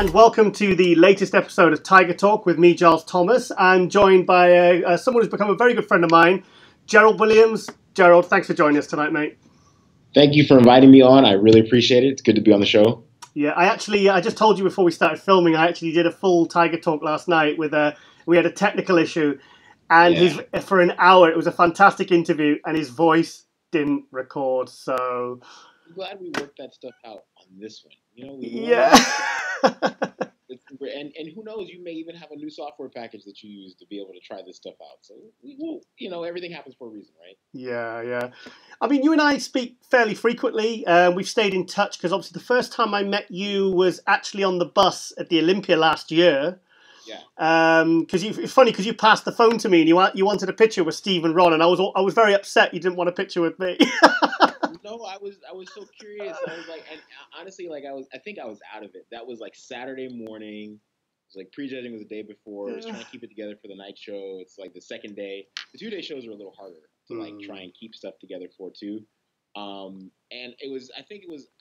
and welcome to the latest episode of Tiger Talk with me, Giles Thomas. I'm joined by someone who's become a very good friend of mine, Gerald Williams. Gerald, thanks for joining us tonight, mate. Thank you for inviting me on. I really appreciate it. It's good to be on the show. Yeah, I just told you before we started filming, I actually did a full Tiger Talk last night with we had a technical issue, and for an hour, it was a fantastic interview, and his voice didn't record, so... I'm glad we worked that stuff out on this one. You know, and who knows, you may even have a new software package that you use to be able to try this stuff out. So we will, everything happens for a reason, right? Yeah. I mean, you and I speak fairly frequently. We've stayed in touch because obviously the first time I met you was actually on the bus at the Olympia last year. Yeah. Because it's funny because you passed the phone to me and you wanted a picture with Steve and Ron, and I was very upset you didn't want a picture with me. No, I was so curious. I was like, and honestly, like I think I was out of it. That was like Saturday morning. It was like prejudging was the day before. I was trying to keep it together for the night show. It's like the second day. The 2-day shows are a little harder to like try and keep stuff together for too. And I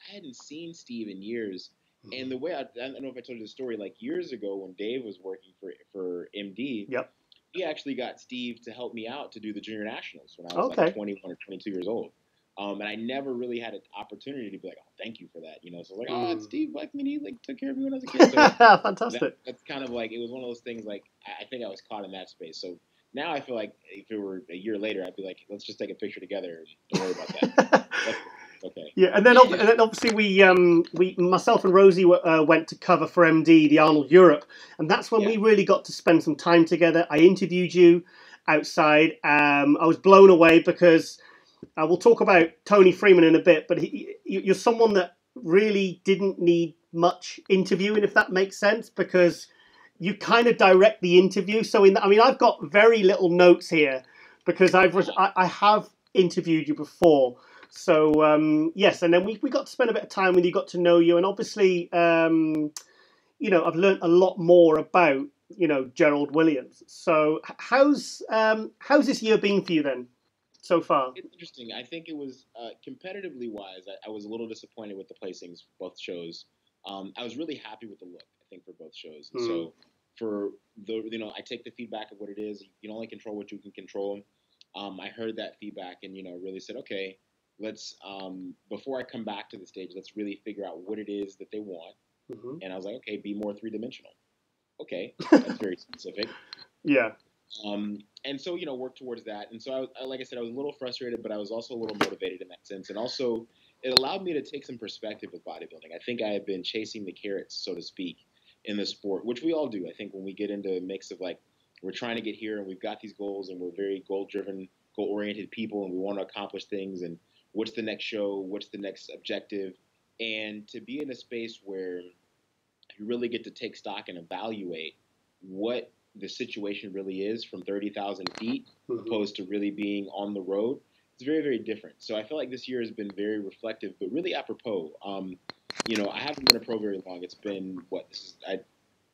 hadn't seen Steve in years. And the way I don't know if I told you the story, like years ago when Dave was working for MD, yep. He actually got Steve to help me out to do the junior nationals when I was like 21 or 22 years old. And I never really had an opportunity to be like, oh, thank you for that. So I was like, oh, it's Steve Blackman. He like took care of me when I was a kid. So fantastic. That's kind of like, it was one of those things like, I think I was caught in that space. So now I feel like if it were a year later, I'd be like, let's just take a picture together. Don't worry about that. Okay. Yeah, and then obviously we myself and Rosie went to cover for MD the Arnold Europe, and that's when we really got to spend some time together. I interviewed you outside. I was blown away because we'll talk about Tony Freeman in a bit, but you're someone that really didn't need much interviewing, if that makes sense, because you kind of direct the interview. So I've got very little notes here because I have interviewed you before. So, yes, and then we got to spend a bit of time with you, got to know you, and obviously, I've learned a lot more about, Gerald Williams. So how's this year been for you then, so far? It's interesting. I think it was, competitively wise, I was a little disappointed with the placings, both shows. I was really happy with the look, I think, for both shows. And so for I take the feedback of what it is. You can only control what you can control. I heard that feedback and, really said, okay, let's, before I come back to the stage, let's really figure out what it is that they want. And I was like, okay, be more three-dimensional. Okay, that's very specific. Yeah. And so, work towards that. And so, like I said, I was a little frustrated, but I was also a little motivated in that sense. And also, it allowed me to take some perspective with bodybuilding. I think I have been chasing the carrots, so to speak, in the sport, which we all do. I think when we get into a mix of like, we're trying to get here and we've got these goals and we're very goal-driven, goal-oriented people and we want to accomplish things and what's the next show, what's the next objective, and to be in a space where you really get to take stock and evaluate what the situation really is from 30,000 feet opposed to really being on the road, it's very, very different. So I feel like this year has been very reflective, but really apropos. I haven't been a pro very long. It's been,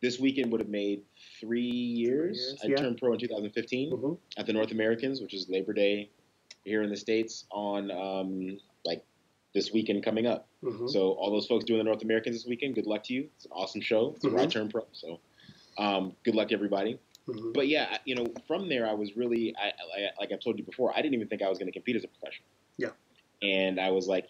this weekend would have made 3 years. I turned pro in 2015 at the North Americans, which is Labor Day here in the States on this weekend coming up. So all those folks doing the North Americans this weekend, good luck to you. It's an awesome show. It's where I turned pro. So good luck to everybody. But yeah, from there, I was really, like I've told you before, I didn't even think I was going to compete as a professional. Yeah. And I was like,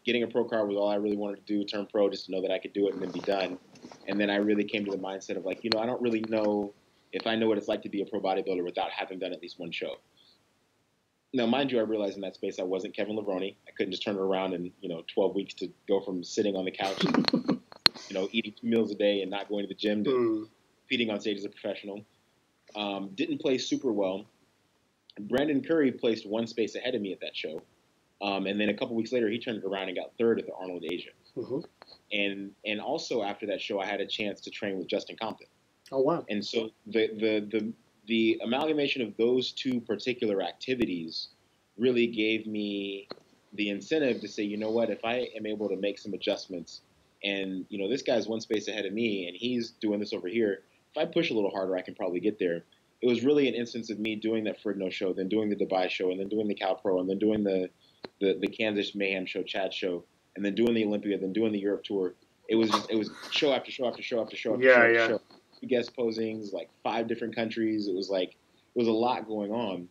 getting a pro card was all I really wanted to do, turn pro, just to know that I could do it and then be done. And then I really came to the mindset of like, I don't really know if I know what it's like to be a pro bodybuilder without having done at least one show. Now, mind you, I realized in that space I wasn't Kevin Levrone. I couldn't just turn it around in, 12 weeks to go from sitting on the couch and, eating 2 meals a day and not going to the gym to competing on stage as a professional. Didn't play super well. Brandon Curry placed one space ahead of me at that show. And then a couple weeks later, he turned it around and got third at the Arnold Asia. And also after that show, I had a chance to train with Justin Compton. Oh, wow. And so the amalgamation of those two particular activities really gave me the incentive to say, you know what, if I am able to make some adjustments and, this guy's one space ahead of me and he's doing this over here, if I push a little harder, I can probably get there. It was really an instance of me doing that Frigno show, then doing the Dubai show, and then doing the Cal Pro, and then doing the Kansas Mayhem show, Chad show, and then doing the Olympia, then doing the Europe tour, it was show after show after show after show after Yeah, show after yeah. show. Guest posings, like 5 different countries. It was a lot going on.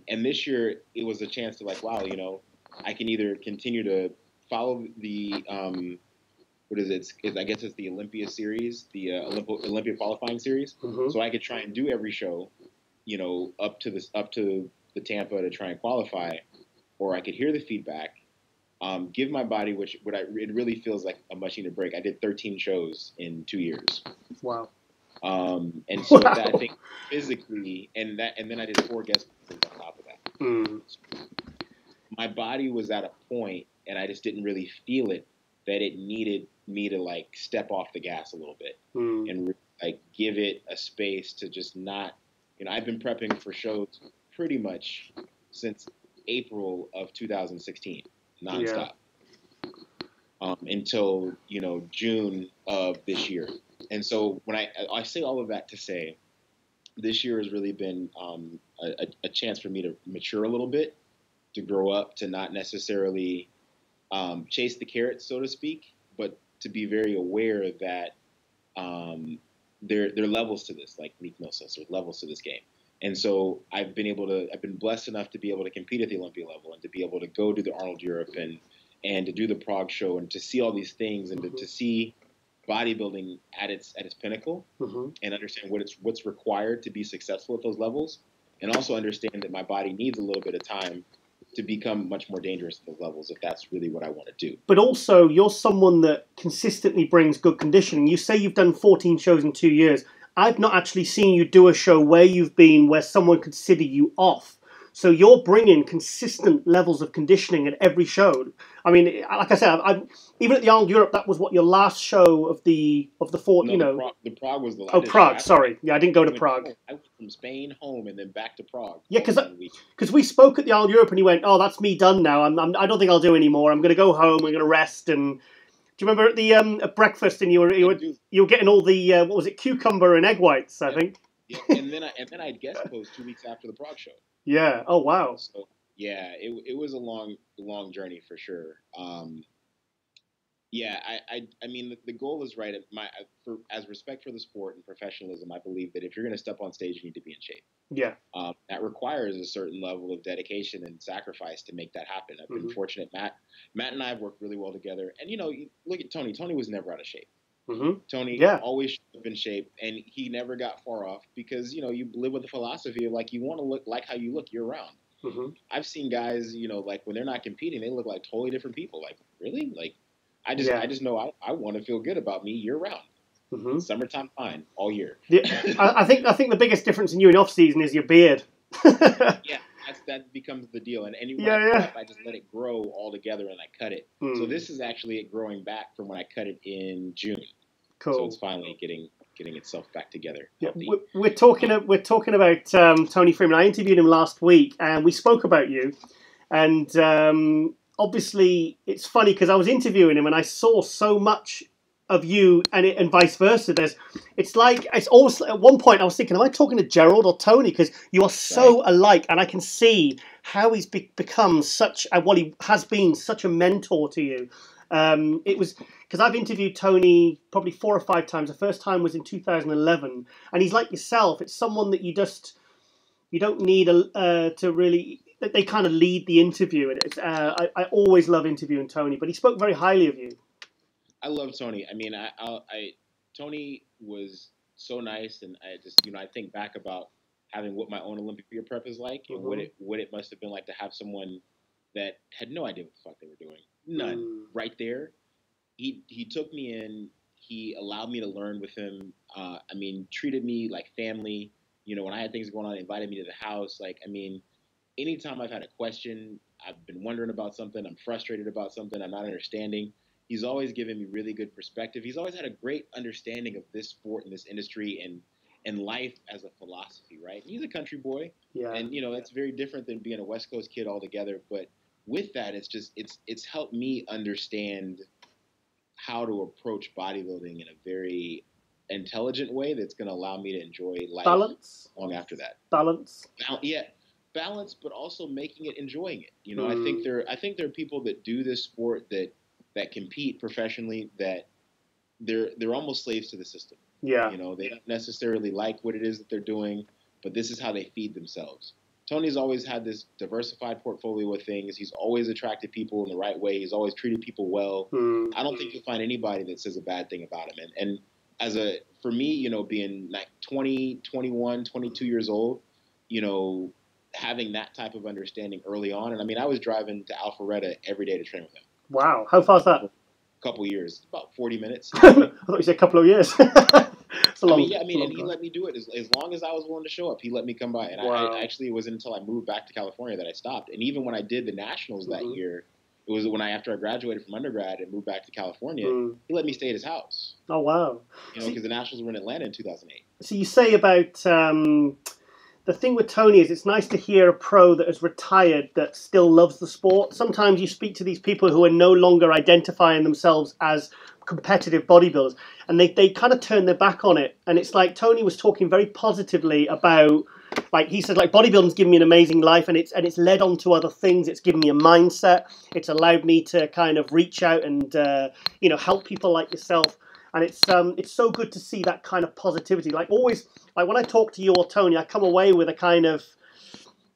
And this year it was a chance to like, wow, you know, I can either continue to follow the what is it? I guess it's the Olympia series, the Olympia qualifying series. Mm-hmm. So I could try and do every show, you know, up to the Tampa to try and qualify, or I could hear the feedback, give my body it really feels like a much needed break. I did 13 shows in 2 years. Wow. And so Wow. that I think physically, and then I did 4 guest postings on top of that. Mm. My body was at a point, and I just didn't really feel it, that it needed me to like step off the gas a little bit and like give it a space to just not, you know, I've been prepping for shows pretty much since April of 2016, nonstop, until, you know, June of this year. And so when I say all of that to say, this year has really been a chance for me to mature a little bit, to grow up, to not necessarily chase the carrots, so to speak, but to be very aware that there are levels to this, like Meek Mill says, there's levels to this game. And so I've been blessed enough to be able to compete at the Olympia level and to be able to go to the Arnold Europe and to do the Prague show and to see all these things and to see bodybuilding at its pinnacle and understand what's required to be successful at those levels, and also understand that my body needs a little bit of time to become much more dangerous at those levels if that's really what I want to do. But also, you're someone that consistently brings good conditioning. You say you've done 14 shows in 2 years. I've not actually seen you do a show where you've been where someone consider you off. So you're bringing consistent levels of conditioning at every show. I mean, like I said, even at the Arnold Europe, that was what your last show of the four. No, you know, the Prague was the last. Oh, Prague. Sorry, yeah, I didn't go to Prague. I went from Spain home and then back to Prague. Yeah, because we spoke at the Arnold Europe and he went, "Oh, that's me done now. I don't think I'll do anymore. I'm going to go home. I'm going to rest." And do you remember at the at breakfast and you were getting all the what was it, cucumber and egg whites? I think. Yeah, and then I guest posed 2 weeks after the Prague show. Yeah. Oh wow. So yeah, it was a long journey for sure. Yeah, I mean the goal is right. As respect for the sport and professionalism, I believe that if you're going to step on stage, you need to be in shape. Yeah. That requires a certain level of dedication and sacrifice to make that happen. I've been fortunate. Matt and I have worked really well together. And you know, look at Tony. Tony was never out of shape. Tony always showed up in shape, and he never got far off because, you know, you live with the philosophy of like you want to look like how you look year round. I've seen guys, you know, like when they're not competing, they look like totally different people. Like, really? Like, I just know I want to feel good about me year round. Summertime, fine, all year. I think the biggest difference in you in off season is your beard. Yeah, that becomes the deal. And I just let it grow all together and I cut it. So this is actually it growing back from when I cut it in June. Cool. So it's finally getting itself back together. Yeah, we're talking about Tony Freeman. I interviewed him last week and we spoke about you. And obviously it's funny because I was interviewing him and I saw so much of you and vice versa. It's almost at one point I was thinking, am I talking to Gerald or Tony? Because you are so alike, and I can see how he's become he has been such a mentor to you. It was because I've interviewed Tony probably 4 or 5 times. The first time was in 2011, and he's like yourself. It's someone that you don't need to really. They kind of lead the interview, and I always love interviewing Tony. But he spoke very highly of you. I love Tony. I mean, Tony was so nice, and I just, you know, I think back about having what my own Olympia prep is like, and what it must have been like to have someone that had no idea what the fuck they were doing, none, right there. He took me in. He allowed me to learn with him. I mean, treated me like family. You know, when I had things going on, invited me to the house. Like, I mean, anytime I've had a question, I've been wondering about something, I'm frustrated about something, I'm not understanding. He's always given me really good perspective. He's always had a great understanding of this sport and this industry and life as a philosophy, right? He's a country boy. Yeah. And, you know, that's very different than being a West Coast kid altogether. But with that, it's helped me understand how to approach bodybuilding in a very intelligent way that's going to allow me to enjoy life long after that. Balance. Balance, but also making it, enjoying it. You know, I think there are people that do this sport that compete professionally that they're almost slaves to the system. Yeah. You know, they don't necessarily like what it is that they're doing, but this is how they feed themselves. Tony's always had this diversified portfolio of things. He's always attracted people in the right way. He's always treated people well. I don't think you'll find anybody that says a bad thing about him. And for me, you know, being like 20, 21, 22 years old, you know, having that type of understanding early on. And I mean, I was driving to Alpharetta every day to train with him. Wow. How far is that? Couple years, about 40 minutes. I thought you said a couple of years. It's a long, and he let me do it as long as I was willing to show up. He let me come by, and wow. I actually, it wasn't until I moved back to California that I stopped. And even when I did the nationals that year, it was after I graduated from undergrad and moved back to California. He let me stay at his house. Oh wow! You know, because the nationals were in Atlanta in 2008. So you say about. The thing with Tony is it's nice to hear a pro that has retired that still loves the sport. Sometimes you speak to these people who are no longer identifying themselves as competitive bodybuilders and they kind of turn their back on it. And it's like Tony was talking very positively about, like he said, like bodybuilding's given me an amazing life and it's led on to other things. It's given me a mindset. It's allowed me to kind of reach out and, you know, help people like yourself. And it's so good to see that kind of positivity. Like always, like when I talk to you or Tony, I come away with a kind of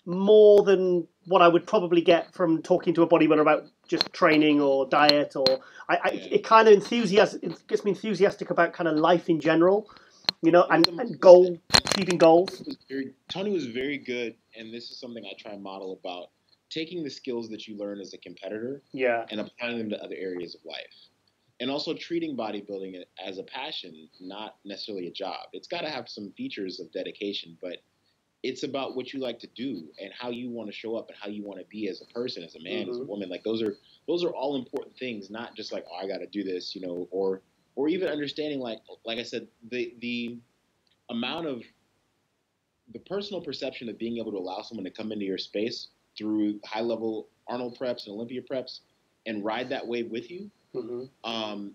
more than what I would probably get from talking to a bodybuilder about just training or diet. Or it kind of it gets me enthusiastic about kind of life in general, you know, and achieving goals. Tony was very good, and this is something I try and model about taking the skills that you learn as a competitor, and applying them to other areas of life. And also treating bodybuilding as a passion, not necessarily a job. It's got to have some features of dedication, but it's about what you like to do and how you want to show up and how you want to be as a person, as a man, as a woman. Like those are all important things, not just like, oh, I got to do this, you know, or even understanding like I said, the amount of the personal perception of being able to allow someone to come into your space through high level Arnold preps and Olympia preps and ride that wave with you.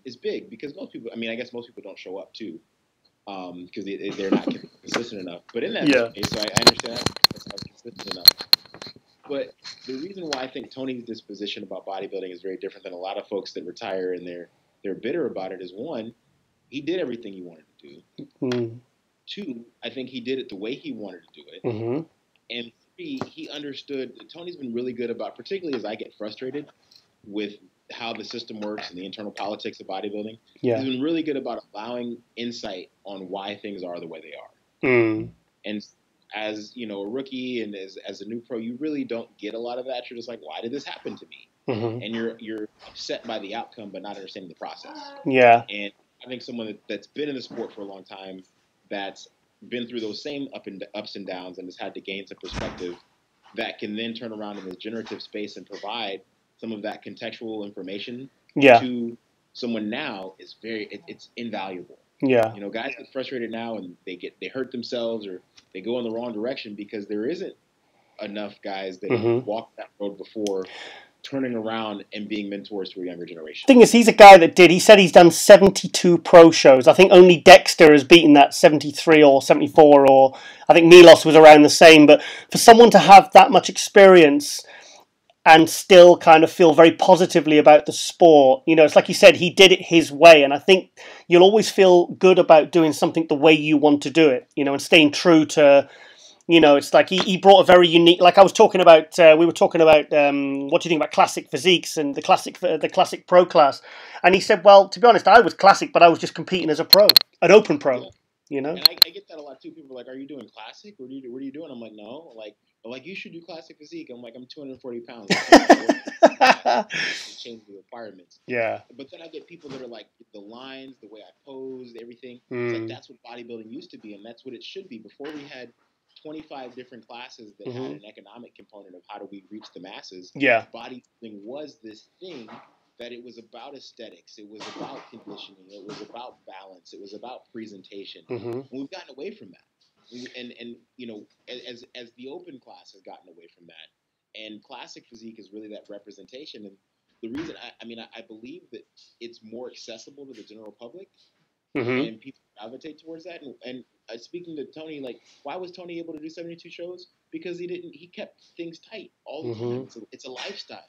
Is big because most people, I mean, I guess most people don't show up too, because they're not consistent enough. But in that case, so I understand that's not consistent enough. But the reason why I think Tony's disposition about bodybuilding is very different than a lot of folks that retire and they're bitter about it is, one, he did everything he wanted to do. Two, I think he did it the way he wanted to do it. And three, he understood. Tony's been really good about, particularly as I get frustrated with how the system works and the internal politics of bodybuilding. He's been really good about allowing insight on why things are the way they are. And as you know, a rookie and as a new pro, you really don't get a lot of that. You're just like, why did this happen to me? And you're upset by the outcome, but not understanding the process. And I think someone that's been in the sport for a long time, that's been through those same ups and downs, and has had to gain some perspective, that can then turn around in this generative space and provide some of that contextual information to someone now is it's invaluable. You know, guys get frustrated now and they hurt themselves or they go in the wrong direction because there isn't enough guys that have walked that road before turning around and being mentors to a younger generation. Thing is, he's a guy he said he's done 72 pro shows. I think only Dexter has beaten that 73 or 74, or I think Milos was around the same. But for someone to have that much experience and still kind of feel very positively about the sport, you know, it's like you said, he did it his way. And I think you'll always feel good about doing something the way you want to do it, you know, and staying true to, you know, it's like he brought a very unique, like I was talking about, we were talking about, what do you think about classic physiques and the classic pro class? And he said, well, to be honest, I was classic, but I was just competing as a pro, an open pro, you know? And I get that a lot too. People are like, are you doing classic? What are you doing? I'm like, no, like you should do classic physique. I'm like, I'm 240 pounds. Change the requirements. But then I get people that are like, the lines, the way I pose, everything. It's like, that's what bodybuilding used to be, and that's what it should be. Before we had 25 different classes that had an economic component of how do we reach the masses. Bodybuilding was this thing that it was about aesthetics, it was about conditioning, it was about balance, it was about presentation. And we've gotten away from that. And you know, as the open class has gotten away from that, and classic physique is really that representation. And the reason I believe that it's more accessible to the general public, and people gravitate towards that. And speaking to Tony, like, why was Tony able to do 72 shows? Because he kept things tight all the time. It's a lifestyle.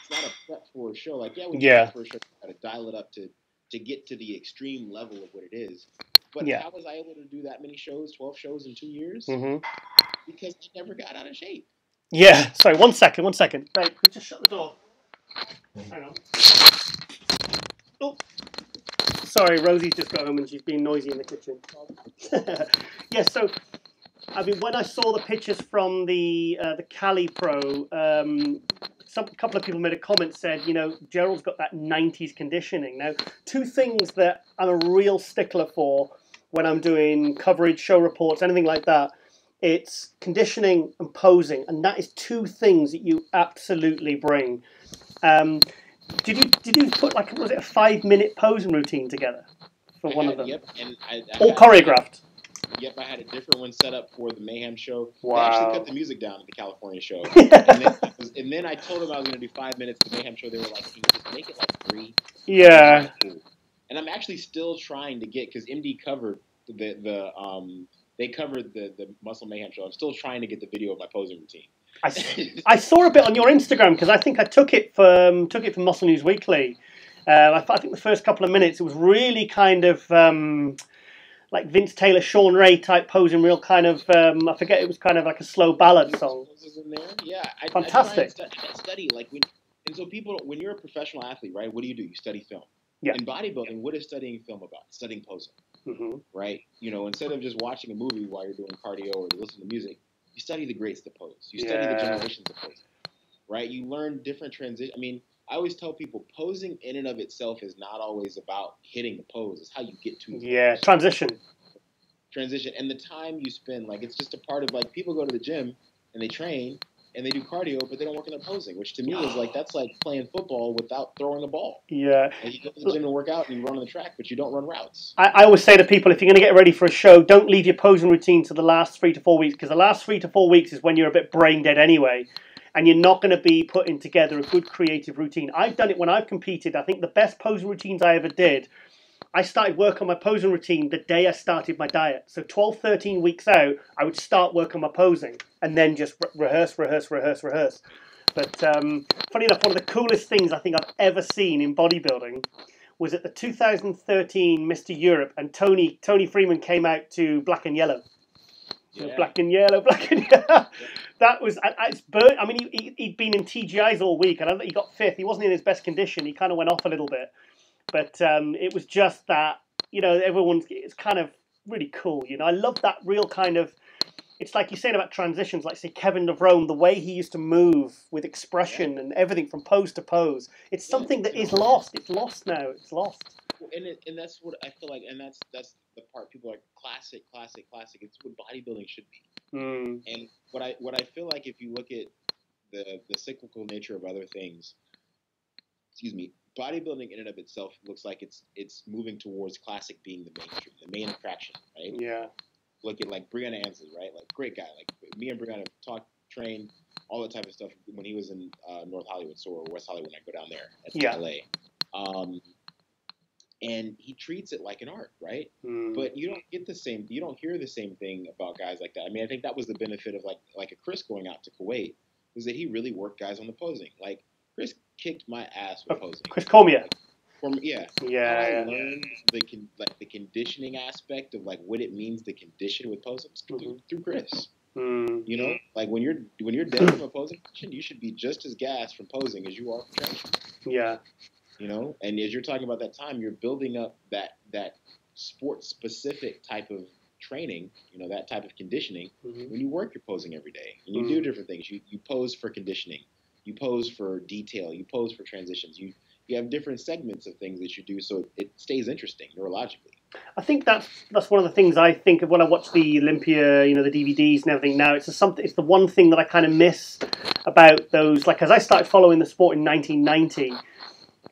It's not a prep for a show. Like, we prep for a show, got to dial it up to to get to the extreme level of what it is. But how was I able to do that many shows, 12 shows in 2 years? Because I never got out of shape. Yeah. Sorry, one second. Babe, can you just shut the door? Hang on. Oh. Sorry, Rosie's just got home and she's being noisy in the kitchen. Yeah, so, I mean, when I saw the pictures from the Cali Pro, a couple of people made a comment, said, you know, Gerald's got that 90s conditioning. Now, two things that I'm a real stickler for when I'm doing coverage, show reports, anything like that, it's conditioning and posing, and that is two things that you absolutely bring. Did you put, like, was it a 5-minute posing routine together for one of them? Yep, and I all choreographed. Yep, I had a different one set up for the Mayhem show. Wow. They actually cut the music down at the California show. and then I told them I was going to do 5 minutes at the Mayhem show. They were like, can you just make it like 3? Yeah. Cool. And I'm actually still trying to get, because MD covered they covered the Muscle Mayhem show. I'm still trying to get the video of my posing routine. I saw a bit on your Instagram, because I think I took it from Muscle News Weekly. I think the first couple of minutes it was really kind of like Vince Taylor, Sean Ray type posing, real kind of I forget, it was kind of like a slow ballad song. In there. Yeah, fantastic. I study like and so people, when you're a professional athlete, right? What do? You study film. Yeah. In bodybuilding, what is studying film about? Studying posing. Right? You know, instead of just watching a movie while you're doing cardio or listening to music, you study the greats that pose. You study the generations of posing. Right? You learn different transitions. I mean, I always tell people posing in and of itself is not always about hitting the pose. It's how you get to the pose. Transition. And the time you spend, like, it's just a part of, like, people go to the gym and they train and they do cardio, but they don't work on their posing, which to me is like, that's like playing football without throwing a ball. Yeah. Like, you go to the gym and work out and you run on the track, but you don't run routes. I always say to people, if you're going to get ready for a show, don't leave your posing routine to the last 3 to 4 weeks, because the last 3 to 4 weeks is when you're a bit brain dead anyway. And you're not going to be putting together a good creative routine. I've done it when I've competed. I think the best posing routines I ever did, I started work on my posing routine the day I started my diet. So 12, 13 weeks out, I would start work on my posing and then just rehearse. But funny enough, one of the coolest things I think I've ever seen in bodybuilding was at the 2013 Mr. Europe, and Tony Freeman came out to black and yellow. Yeah. Black and yellow. That was, it's burnt. I mean, he'd been in TGIs all week, and I think he got 5th. He wasn't in his best condition. He kind of went off a little bit. But it was just that, you know, it's kind of really cool. You know, I love that real kind of, it's like you're saying about transitions, like, say, Kevin of Rome, the way he used to move with expression and everything from pose to pose. It's something that is lost. It's lost now. It's lost. And that's what I feel like, and that's the part people are like, classic. It's what bodybuilding should be. And what I feel like, if you look at the cyclical nature of other things, bodybuilding in and of itself looks like it's moving towards classic being the mainstream, the main attraction, right? Yeah. Look at like Brianna Ansley, right? Like, great guy. Like, me and Brianna talked, trained, all that type of stuff when he was in North Hollywood, or West Hollywood, when I go down there at LA. And he treats it like an art, right? But you don't get you don't hear the same thing about guys like that. I mean, I think that was the benefit of like a Chris going out to Kuwait, was that he really worked guys on the posing. Like, Chris kicked my ass with posing. Chris Cormier. I learned the conditioning aspect of like what it means to condition with posing through Chris. You know, like when you're dead from a posing position, you should be just as gassed from posing as you are from training. Yeah. You know, and as you're talking about that time, you're building up that sport specific type of training, you know, that type of conditioning when you work your posing every day and you do different things. You pose for conditioning, you pose for detail, you pose for transitions, you have different segments of things that you do, so it stays interesting neurologically. I think that's one of the things I think of when I watch the Olympia, you know, the DVDs and everything. Now it's the one thing that I kind of miss about those, like, as I started following the sport in 1990,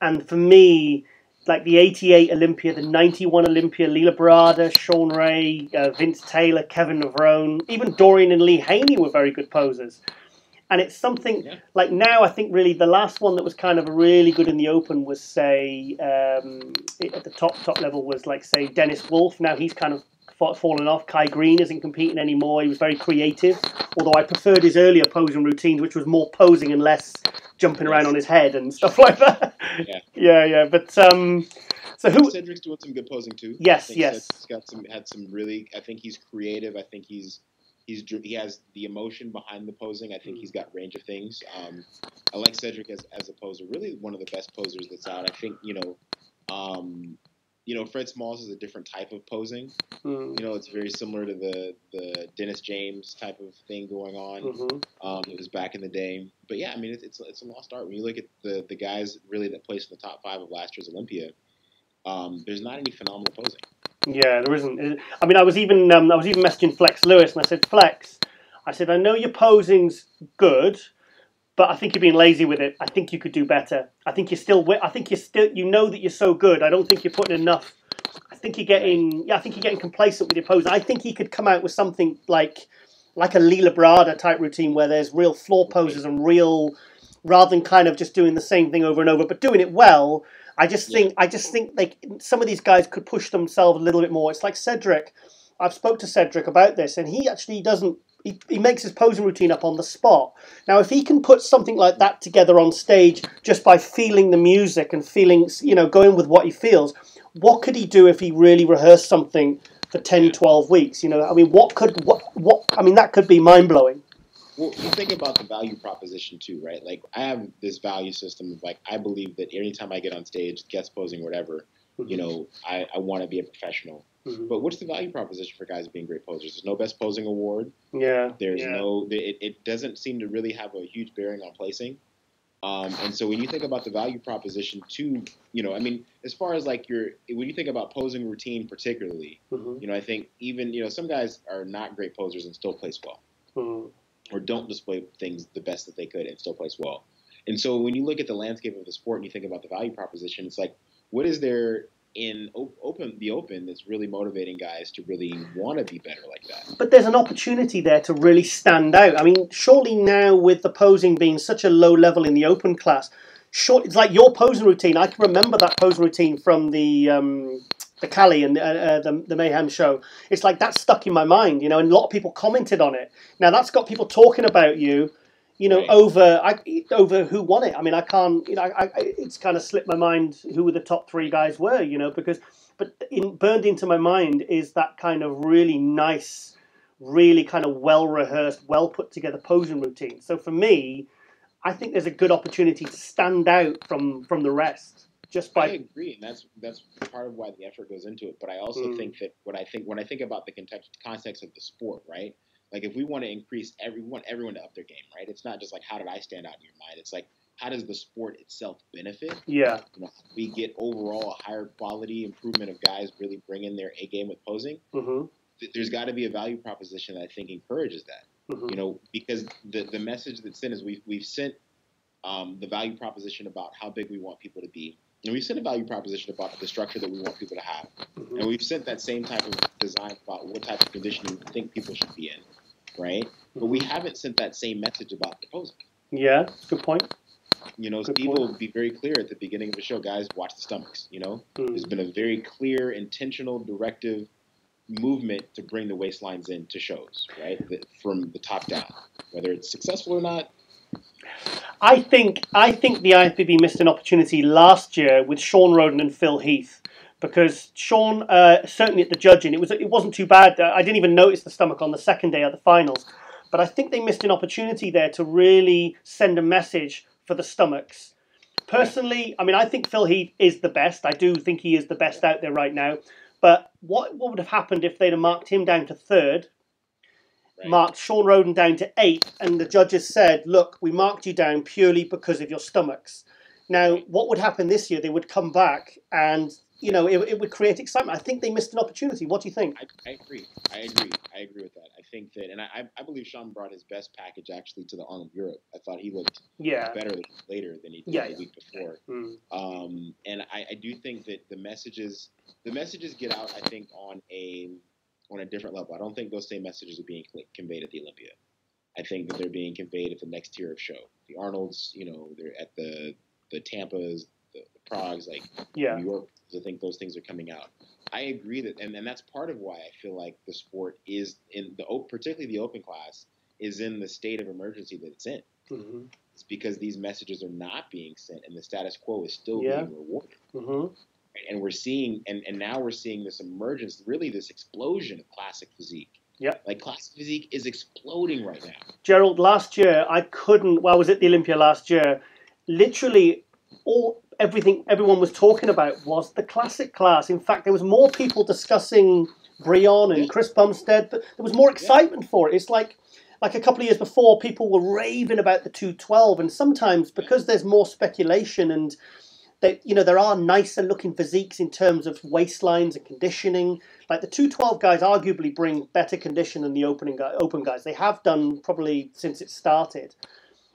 and for me, like the 88 Olympia, the 91 Olympia, Leela Barada, Sean Ray, Vince Taylor, Kevin Navarone, even Dorian and Lee Haney were very good posers. And it's something, like, now I think really the last one that was kind of really good in the open was, say, at the top level was, like, say, Dennis Wolf. Now he's kind of fallen off. Kai Green isn't competing anymore. He was very creative, although I preferred his earlier posing routines, which was more posing and less jumping around on his head and stuff like that. Yeah. But So who? Cedric's doing some good posing too. Yes, I think yes. Cedric's had some really. I think he's creative. I think he has the emotion behind the posing. I think he's got range of things. I like Cedric as a poser. Really, one of the best posers that's out. I think Fred Smalls is a different type of posing. It's very similar to the Dennis James type of thing going on. It was back in the day. But yeah, I mean, it's a lost art. When you look at the guys really that placed in the top 5 of last year's Olympia, there's not any phenomenal posing. Yeah, there isn't. I mean, I was even messaging Flex Lewis, and I said, Flex, I know your posing's good, but I think you're being lazy with it. I think you could do better. I think you know that you're so good. I don't think you're putting enough. I think you're getting complacent with your posing. I think he could come out with something like a Lee Labrada type routine where there's real floor poses and real, rather than kind of just doing the same thing over and over, but doing it well. I just think like some of these guys could push themselves a little bit more. It's like Cedric. I've spoke to Cedric about this, and he actually doesn't. He makes his posing routine up on the spot. Now, if he can put something like that together on stage just by feeling the music and feeling, going with what he feels, what could he do if he really rehearsed something for 10, 12 weeks? I mean, that could be mind-blowing. Well, you think about the value proposition too, right? Like, I have this value system of, like, I believe that anytime I get on stage, guest posing, whatever, I want to be a professional. But what's the value proposition for guys being great posers? There's no best posing award. Yeah. There's no. It doesn't seem to really have a huge bearing on placing. And so when you think about the value proposition too, I mean, as far as like when you think about posing routine particularly, I think even some guys are not great posers and still place well, or don't display things the best that they could and still place well. And so when you look at the landscape of the sport and you think about the value proposition, it's like, what is there in the open that's really motivating guys to really want to be better like that? But there's an opportunity there to really stand out. I mean, surely now with the posing being such a low level in the open class, it's like your posing routine. I can remember that posing routine from the Cali and the Mayhem show. It's like that's stuck in my mind, and a lot of people commented on it. Now that's got people talking about you. Right. over who won it. I mean, I can't. It's kind of slipped my mind who the top 3 guys were. Burned into my mind is that kind of really nice, really kind of well rehearsed, well put together posing routine. So for me, I think there's a good opportunity to stand out from the rest. Just by I agree, and that's part of why the effort goes into it. But I also think that when I think about the context of the sport, right? Like, if we want to increase we want everyone to up their game, right? It's not just like, how did I stand out in your mind? It's like, how does the sport itself benefit? Yeah. We get overall a higher quality improvement of guys really bringing their A game with posing. There's got to be a value proposition that I think encourages that. Because the message that's sent is we've sent the value proposition about how big we want people to be. And we've sent a value proposition about the structure that we want people to have. And we've sent that same type of design about what type of conditioning we think people should be in, right? But we haven't sent that same message about the posing. Yeah, good point. Steve will be very clear at the beginning of the show, guys, watch the stomachs, There's been a very clear, intentional, directive movement to bring the waistlines into shows, right? From the top down. Whether it's successful or not, I think the IFBB missed an opportunity last year with Sean Roden and Phil Heath, because Sean certainly at the judging it wasn't too bad. I didn't even notice the stomach on the second day of the finals, but I think they missed an opportunity there to really send a message for the stomachs. Personally, I mean, I think Phil Heath is the best. I do think he is the best out there right now. But what would have happened if they'd have marked him down to 3rd? Right. Marked Sean Roden down to 8th, and the judges said, look, we marked you down purely because of your stomachs. Now, what would happen this year? They would come back and, it would create excitement. I think they missed an opportunity. What do you think? I agree. I agree with that. I think that, and I believe Sean brought his best package actually to the Arnold Europe. I thought he looked better later than he did the week before. And I do think that the messages get out, I think, on a different level. I don't think those same messages are being conveyed at the Olympia. I think that they're being conveyed at the next tier of show. The Arnolds, they're at the Tampas, the Pragues, like New York. I think those things are coming out. I agree that, and that's part of why I feel like the sport is particularly the open class, is in the state of emergency that it's in. It's because these messages are not being sent, and the status quo is still being rewarded. And we're seeing, and now we're seeing this emergence, really this explosion of classic physique. Yeah. Like classic physique is exploding right now. Gerald, last year I couldn't. Well, I was at the Olympia last year. Literally, everything everyone was talking about was the classic class. In fact, there was more people discussing Brion and Chris Bumstead, but there was more excitement for it. It's like a couple of years before, people were raving about the 212, and sometimes because there's more speculation and there are nicer looking physiques in terms of waistlines and conditioning. Like the 212 guys arguably bring better condition than the open guys. They have done probably since it started.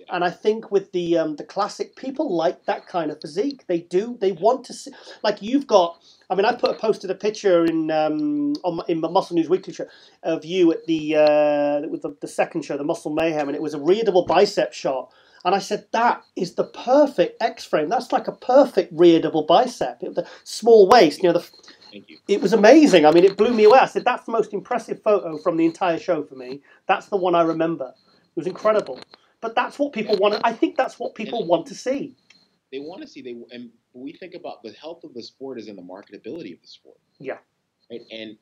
And I think with the classic, people like that kind of physique. They do. They want to see. Like you've got. I mean, I posted a picture in my Muscle News Weekly show of you at the second show, the Muscle Mayhem, and it was a readable bicep shot. And I said, that is the perfect X-frame. That's like a perfect rear double bicep. The small waist, Thank you. It was amazing. I mean, it blew me away. I said, that's the most impressive photo from the entire show for me. That's the one I remember. It was incredible. But that's what people want. I think that's what people want to see. They want to see. And we think about the health of the sport is in the marketability of the sport. Yeah. Right? And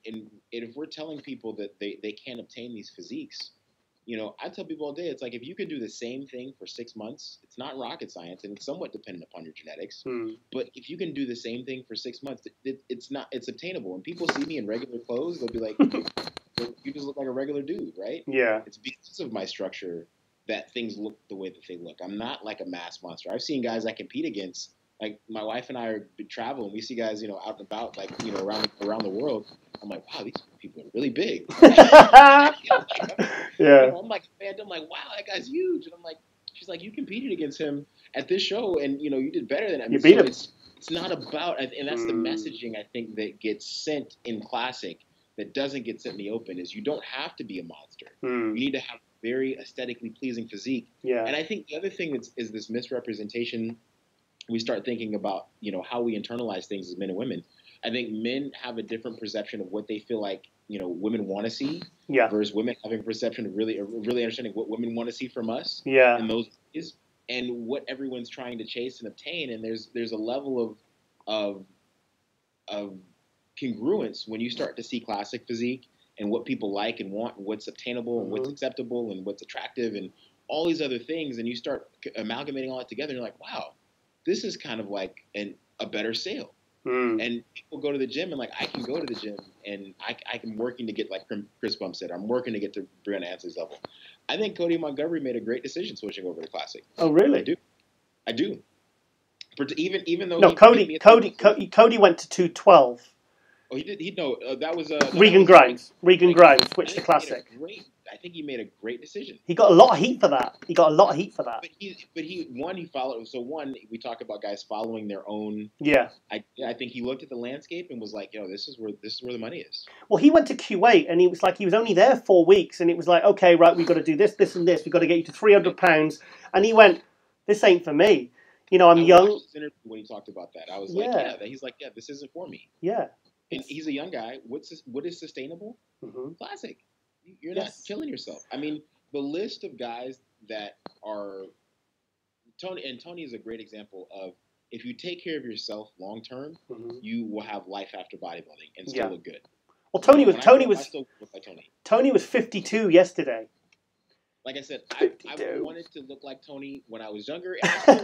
if we're telling people that they can't obtain these physiques, I tell people all day, it's like if you can do the same thing for 6 months, it's not rocket science and it's somewhat dependent upon your genetics. But if you can do the same thing for 6 months, it's obtainable. And people see me in regular clothes, they'll be like, you just look like a regular dude, right? Yeah. It's because of my structure that things look the way that they look. I'm not like a mass monster. I've seen guys I compete against. Like my wife and I are traveling. We see guys, out and about, like around the world. I'm like, wow, these people are really big. Yeah. I'm like, man, I'm like, wow, that guy's huge. And I'm like, she's like, you competed against him at this show, and you did better than him. You beat him. It's not about, and that's the messaging I think that gets sent in classic that doesn't get sent in the open is you don't have to be a monster. You need to have very aesthetically pleasing physique. Yeah. And I think the other thing is this misrepresentation. We start thinking about, how we internalize things as men and women. I think men have a different perception of what they feel like, women want to see. Yeah. Versus women having a perception of really understanding what women want to see from us. Yeah. And those is and what everyone's trying to chase and obtain. And there's a level of congruence when you start to see classic physique and what people like and want, and what's obtainable and what's acceptable and what's attractive and all these other things. And you start amalgamating all that together and you're like, wow, this is kind of like a better sale. And people go to the gym and like, I can go to the gym and I'm working to get like Chris Bumstead. I'm working to get to Brianna Ansley's level. I think Cody Montgomery made a great decision switching over to classic. Oh, really? I do. Even though Cody went to 212. Oh, he did. That was Regan Grimes switched to classic. I think he made a great decision. He got a lot of heat for that. But he followed. So we talk about guys following their own. Yeah. I think he looked at the landscape and was like, this is where the money is. Well, he went to Kuwait and he was only there 4 weeks and it was like, okay, right, we've got to do this, this, and this. We've got to get you to 300 pounds. And he went, this ain't for me. I'm young. Watched his interview when he talked about that, I was like, he's like, this isn't for me. Yeah. And he's a young guy. What is sustainable? Classic. You're not killing yourself. I mean, the list of guys that are Tony is a great example of if you take care of yourself long term, you will have life after bodybuilding and still look good. Well, Tony was 52 yesterday. Like I said, I wanted to look like Tony when I was younger. And I still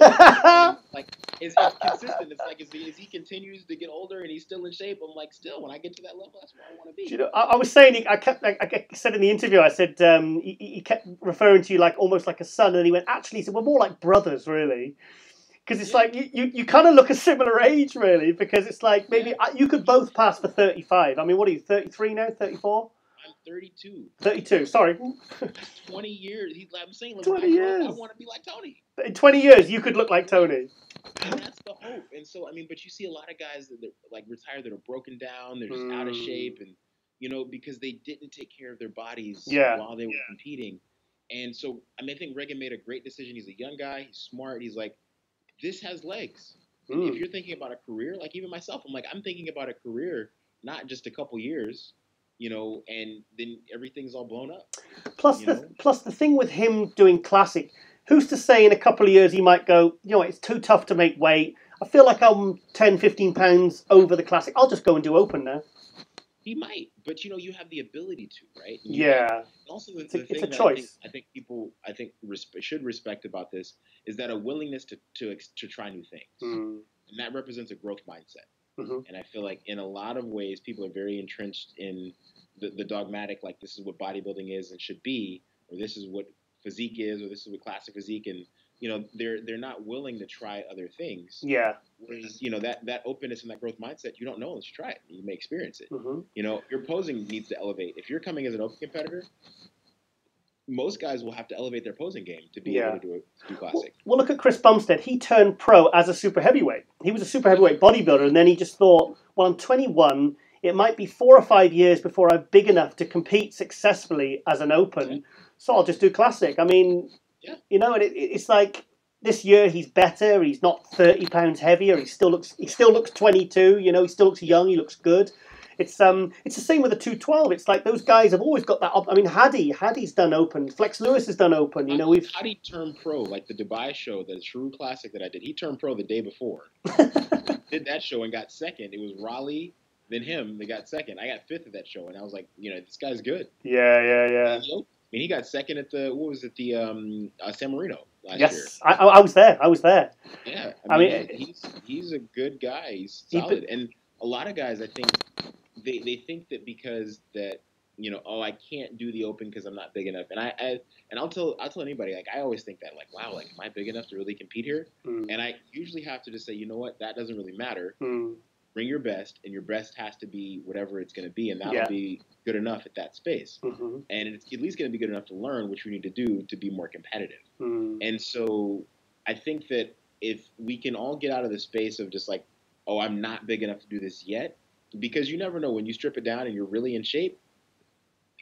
it's consistent. It's like as he continues to get older and he's still in shape, I'm like, still, when I get to that level, that's where I want to be. I was saying, I said in the interview, I said he kept referring to you like almost like a son, and he went, actually, he said, we're more like brothers, really. Because it's like you kind of look a similar age, really. Because it's like maybe you could both pass for 35. I mean, what are you, 33 now, 34? I'm 32. 32, sorry. 20 years. I'm saying, like, 20 years. I want to be like Tony. In 20 years, you could look like Tony. And that's the hope. And so, I mean, but you see a lot of guys that like retire that are broken down. They're just out of shape. And, because they didn't take care of their bodies while they were competing. And so, I mean, I think Reagan made a great decision. He's a young guy. He's smart. He's like, this has legs. If you're thinking about a career, like even myself, I'm thinking about a career, not just a couple years. And then everything's all blown up. Plus the thing with him doing classic, who's to say in a couple of years he might go, it's too tough to make weight. I feel like I'm 10, 15 pounds over the classic. I'll just go and do open now. He might, but you have the ability to, right? Yeah. Also, it's the a thing that choice. I think people should respect about this is that a willingness to try new things, and that represents a growth mindset. And I feel like in a lot of ways, people are very entrenched in the dogmatic, like this is what bodybuilding is and should be, or this is what physique is, or this is what classic physique, and they're not willing to try other things. Yeah. Whereas that openness and that growth mindset, you don't know unless you try it. You may experience it. Your posing needs to elevate. If you're coming as an open competitor, most guys will have to elevate their posing game to be able to do classic. Well, look at Chris Bumstead. He turned pro as a super heavyweight. He was a super heavyweight bodybuilder, and then he just thought, well, I'm 21. It might be 4 or 5 years before I'm big enough to compete successfully as an open, so I'll just do classic. I mean, and it's like this year he's better. He's not 30 pounds heavier. He still looks 22. He still looks young. He looks good. It's the same with the 212. It's like those guys have always got that. I mean, Hattie's done open. Flex Lewis has done open. Hattie turned pro, like the Dubai show, the Shrew Classic that I did. He turned pro the day before. Did that show and got second. It was Raleigh, then him. They got second. I got fifth at that show, and I was like, this guy's good. Yeah. I mean, he got second at the San Marino last year. Yes, I was there. Yeah, I mean he's a good guy. He's solid, and a lot of guys, I think. They think that because that I can't do the open because I'm not big enough, and I'll tell anybody, like, I always think that, like, wow, like, am I big enough to really compete here? And I usually have to just say, you know what, that doesn't really matter. Bring your best, and your best has to be whatever it's going to be, and that'll be good enough at that space. And it's at least going to be good enough to learn what you need to do to be more competitive. And so I think that if we can all get out of the space of just like, oh, I'm not big enough to do this yet. Because you never know, when you strip it down and you're really in shape,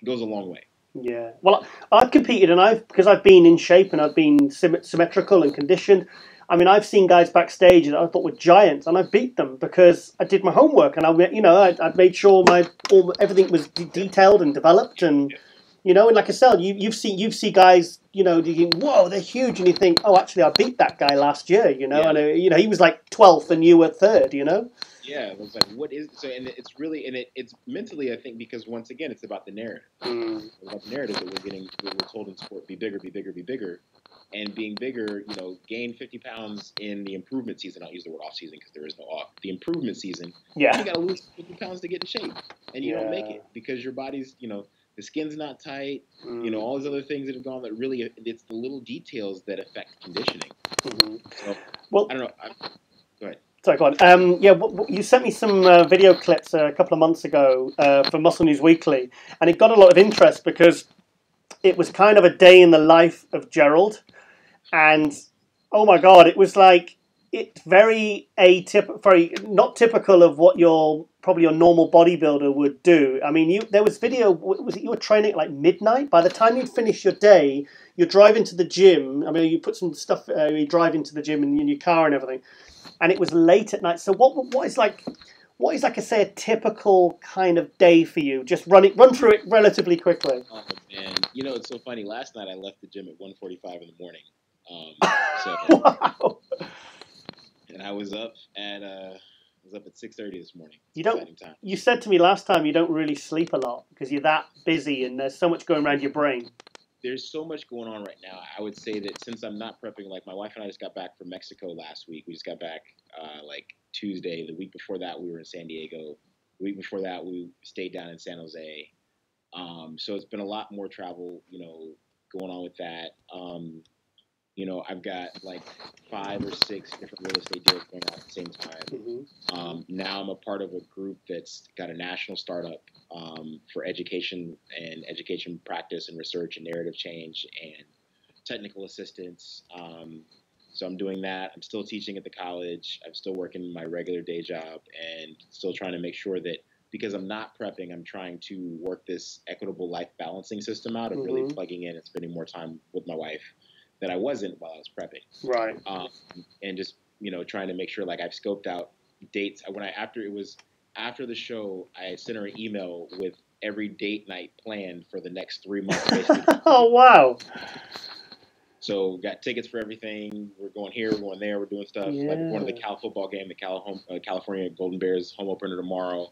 it goes a long way. Yeah. Well, I've competed, and because I've been in shape and I've been symmetrical and conditioned. I mean, I've seen guys backstage that I thought were giants, and I beat them because I did my homework, and I made sure everything was detailed and developed, and and like I said, you see guys, you think, whoa, they're huge, and you think, oh, actually, I beat that guy last year, and he was like 12th and you were 3rd, Yeah, it was like, what is so? And it's really, and it's mentally, I think, because once again, it's about the narrative. It's about the narrative that we're told in sport: be bigger, be bigger, be bigger, and being bigger. Gain 50 pounds in the improvement season. I'll use the word off season because there is no off. The improvement season. Yeah. You got to lose 50 pounds to get in shape, and you don't make it because your body's, the skin's not tight. All these other things that have gone. That really, it's the little details that affect conditioning. So, well, I don't know. Go ahead. Sorry, go on. You sent me some video clips a couple of months ago for Muscle News Weekly, and it got a lot of interest because it was kind of a day in the life of Gerald, and oh my God, it was like it's very very not typical of what probably your normal bodybuilder would do. I mean, there was video. Was it you were training at like midnight? By the time you'd finish your day, you're driving to the gym. I mean, you put some stuff. You drive into the gym in your car and everything. And it was late at night. So what is like I say, a typical kind of day for you? Just run through it relatively quickly. Oh man, it's so funny. Last night I left the gym at 1:45 in the morning. Wow. And I was up at 6:30 this morning. You said to me last time you don't really sleep a lot because you're that busy and there's so much going around your brain. There's so much going on right now. I would say that since I'm not prepping, like my wife and I just got back from Mexico last week. We just got back like Tuesday. The week before that, we were in San Diego. The week before that, we stayed down in San Jose. So it's been a lot more travel, going on with that. I've got like 5 or 6 different real estate deals going on at the same time. Now I'm a part of a group that's got a national startup for education and education practice and research and narrative change and technical assistance. So I'm doing that. I'm still teaching at the college. I'm still working my regular day job and still trying to make sure that because I'm not prepping, I'm trying to work this equitable life balancing system out of really plugging in and spending more time with my wife that I wasn't while I was prepping. Right. And just, trying to make sure like I've scoped out dates. After the show, I sent her an email with every date night planned for the next 3 months. Basically. Oh, wow. So got tickets for everything. We're going here, we're going there, we're doing stuff. Yeah. Like we're going to the Cal football game, the California Golden Bears home opener tomorrow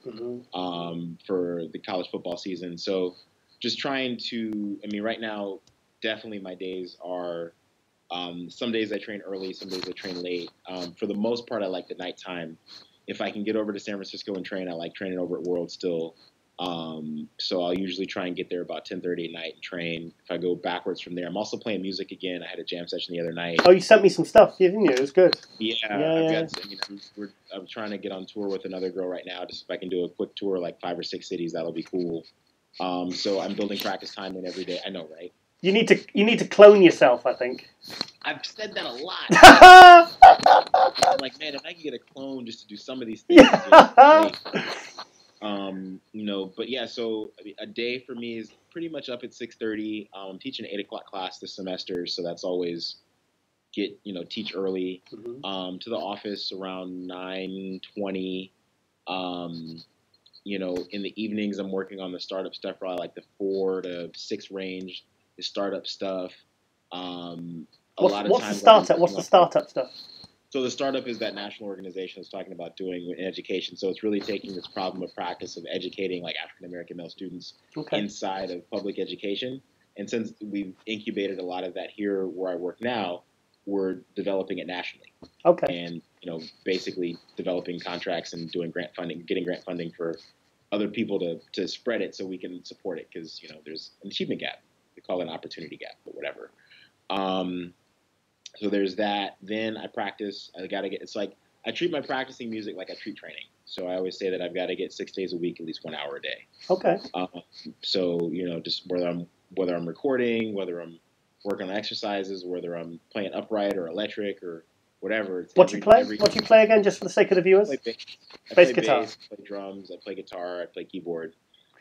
for the college football season. So just trying to, I mean, right now, definitely my days are, some days I train early, some days I train late. For the most part, I like the nighttime. If I can get over to San Francisco and train, I like training over at World still. So I'll usually try and get there about 10:30 at night and train. If I go backwards from there, I'm also playing music again. I had a jam session the other night. Oh, you sent me some stuff, didn't you? It was good. Yeah, I'm trying to get on tour with another girl right now. Just if I can do a quick tour, like 5 or 6 cities, that'll be cool. So I'm building practice time in every day. I know, right? You need to clone yourself, I think. I've said that a lot. I'm like, man, if I could get a clone just to do some of these things, but yeah, so a day for me is pretty much up at 6:30. I'm teaching an 8 o'clock class this semester, so that's always teach early. To the office around 9:20. In the evenings, I'm working on the startup stuff, probably like the 4 to 6 range, the startup stuff. What's the startup stuff? So the startup is that national organization that's talking about doing in education. So it's really taking this problem of practice of educating like African-American male students inside of public education. And since we've incubated a lot of that here where I work now, we're developing it nationally. Okay. And, basically developing contracts and doing getting grant funding for other people to spread it so we can support it. Because, there's an achievement gap. We call it an opportunity gap, but whatever. So there's that. Then I practice. It's like I treat my practicing music like I treat training. So I always say that I've got to get 6 days a week, at least 1 hour a day. Okay. So just whether I'm recording, whether I'm working on exercises, whether I'm playing upright or electric or whatever. What do you play again, just for the sake of the viewers? I play guitar. Bass, I play drums. I play guitar. I play keyboard.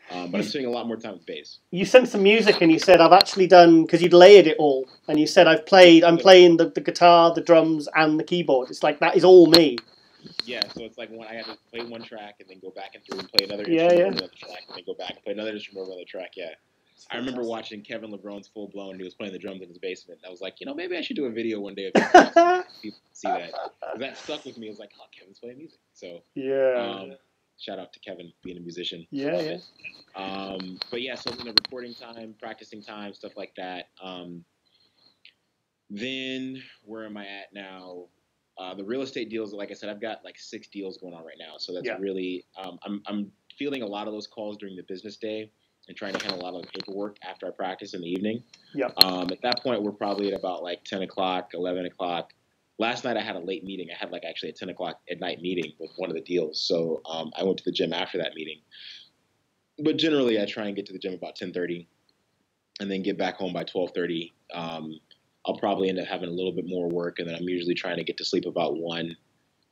But I'm spending a lot more time with bass. You sent some music and you said, I've actually done, because you'd layered it all, and you said, I'm playing the guitar, the drums, and the keyboard. It's like, that is all me. Yeah, so it's like I have to play one track and then go back and through and play another instrument on another track and then go back and play another instrument on another track, yeah. I remember watching Kevin LeBron's Full Blown, and he was playing the drums in his basement. And I was like, maybe I should do a video one day of people see that. Because that stuck with me. I was like, oh, Kevin's playing music. So, shout out to Kevin being a musician. Yeah. But yeah, so recording time, practicing time, stuff like that. Then where am I at now? The real estate deals, like I said, I've got like 6 deals going on right now. So that's really, I'm fielding a lot of those calls during the business day and trying to handle a lot of the paperwork after I practice in the evening. Yeah. At that point, we're probably at about like 10 o'clock, 11 o'clock. Last night I had a late meeting. I had actually a 10 o'clock at night meeting with one of the deals. So I went to the gym after that meeting. But generally I try and get to the gym about 10:30 and then get back home by 12:30. I'll probably end up having a little bit more work, and then I'm usually trying to get to sleep about 1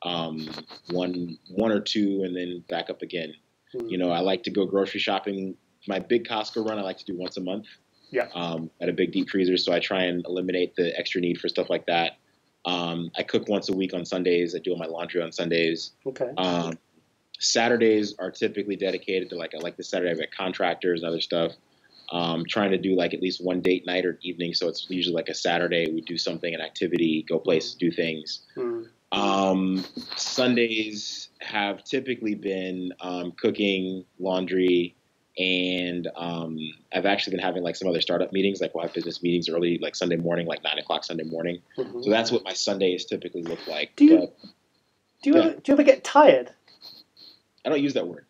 or 2, and then back up again. I like to go grocery shopping. My big Costco run I like to do once a month. Yeah. At a big deep freezer, so I try and eliminate the extra need for stuff like that. I cook once a week on Sundays. I do my laundry on Sundays. Okay. Saturdays are typically dedicated to I like the Saturday I've got contractors and other stuff. Trying to do at least one date night or evening. So it's usually a Saturday. We do something, an activity, go places, do things. Sundays have typically been cooking, laundry, and I've actually been having some other startup meetings. We'll have business meetings early, Sunday morning, 9 o'clock Sunday morning. So that's what my Sundays typically look like. Do you ever get tired? I don't use that word.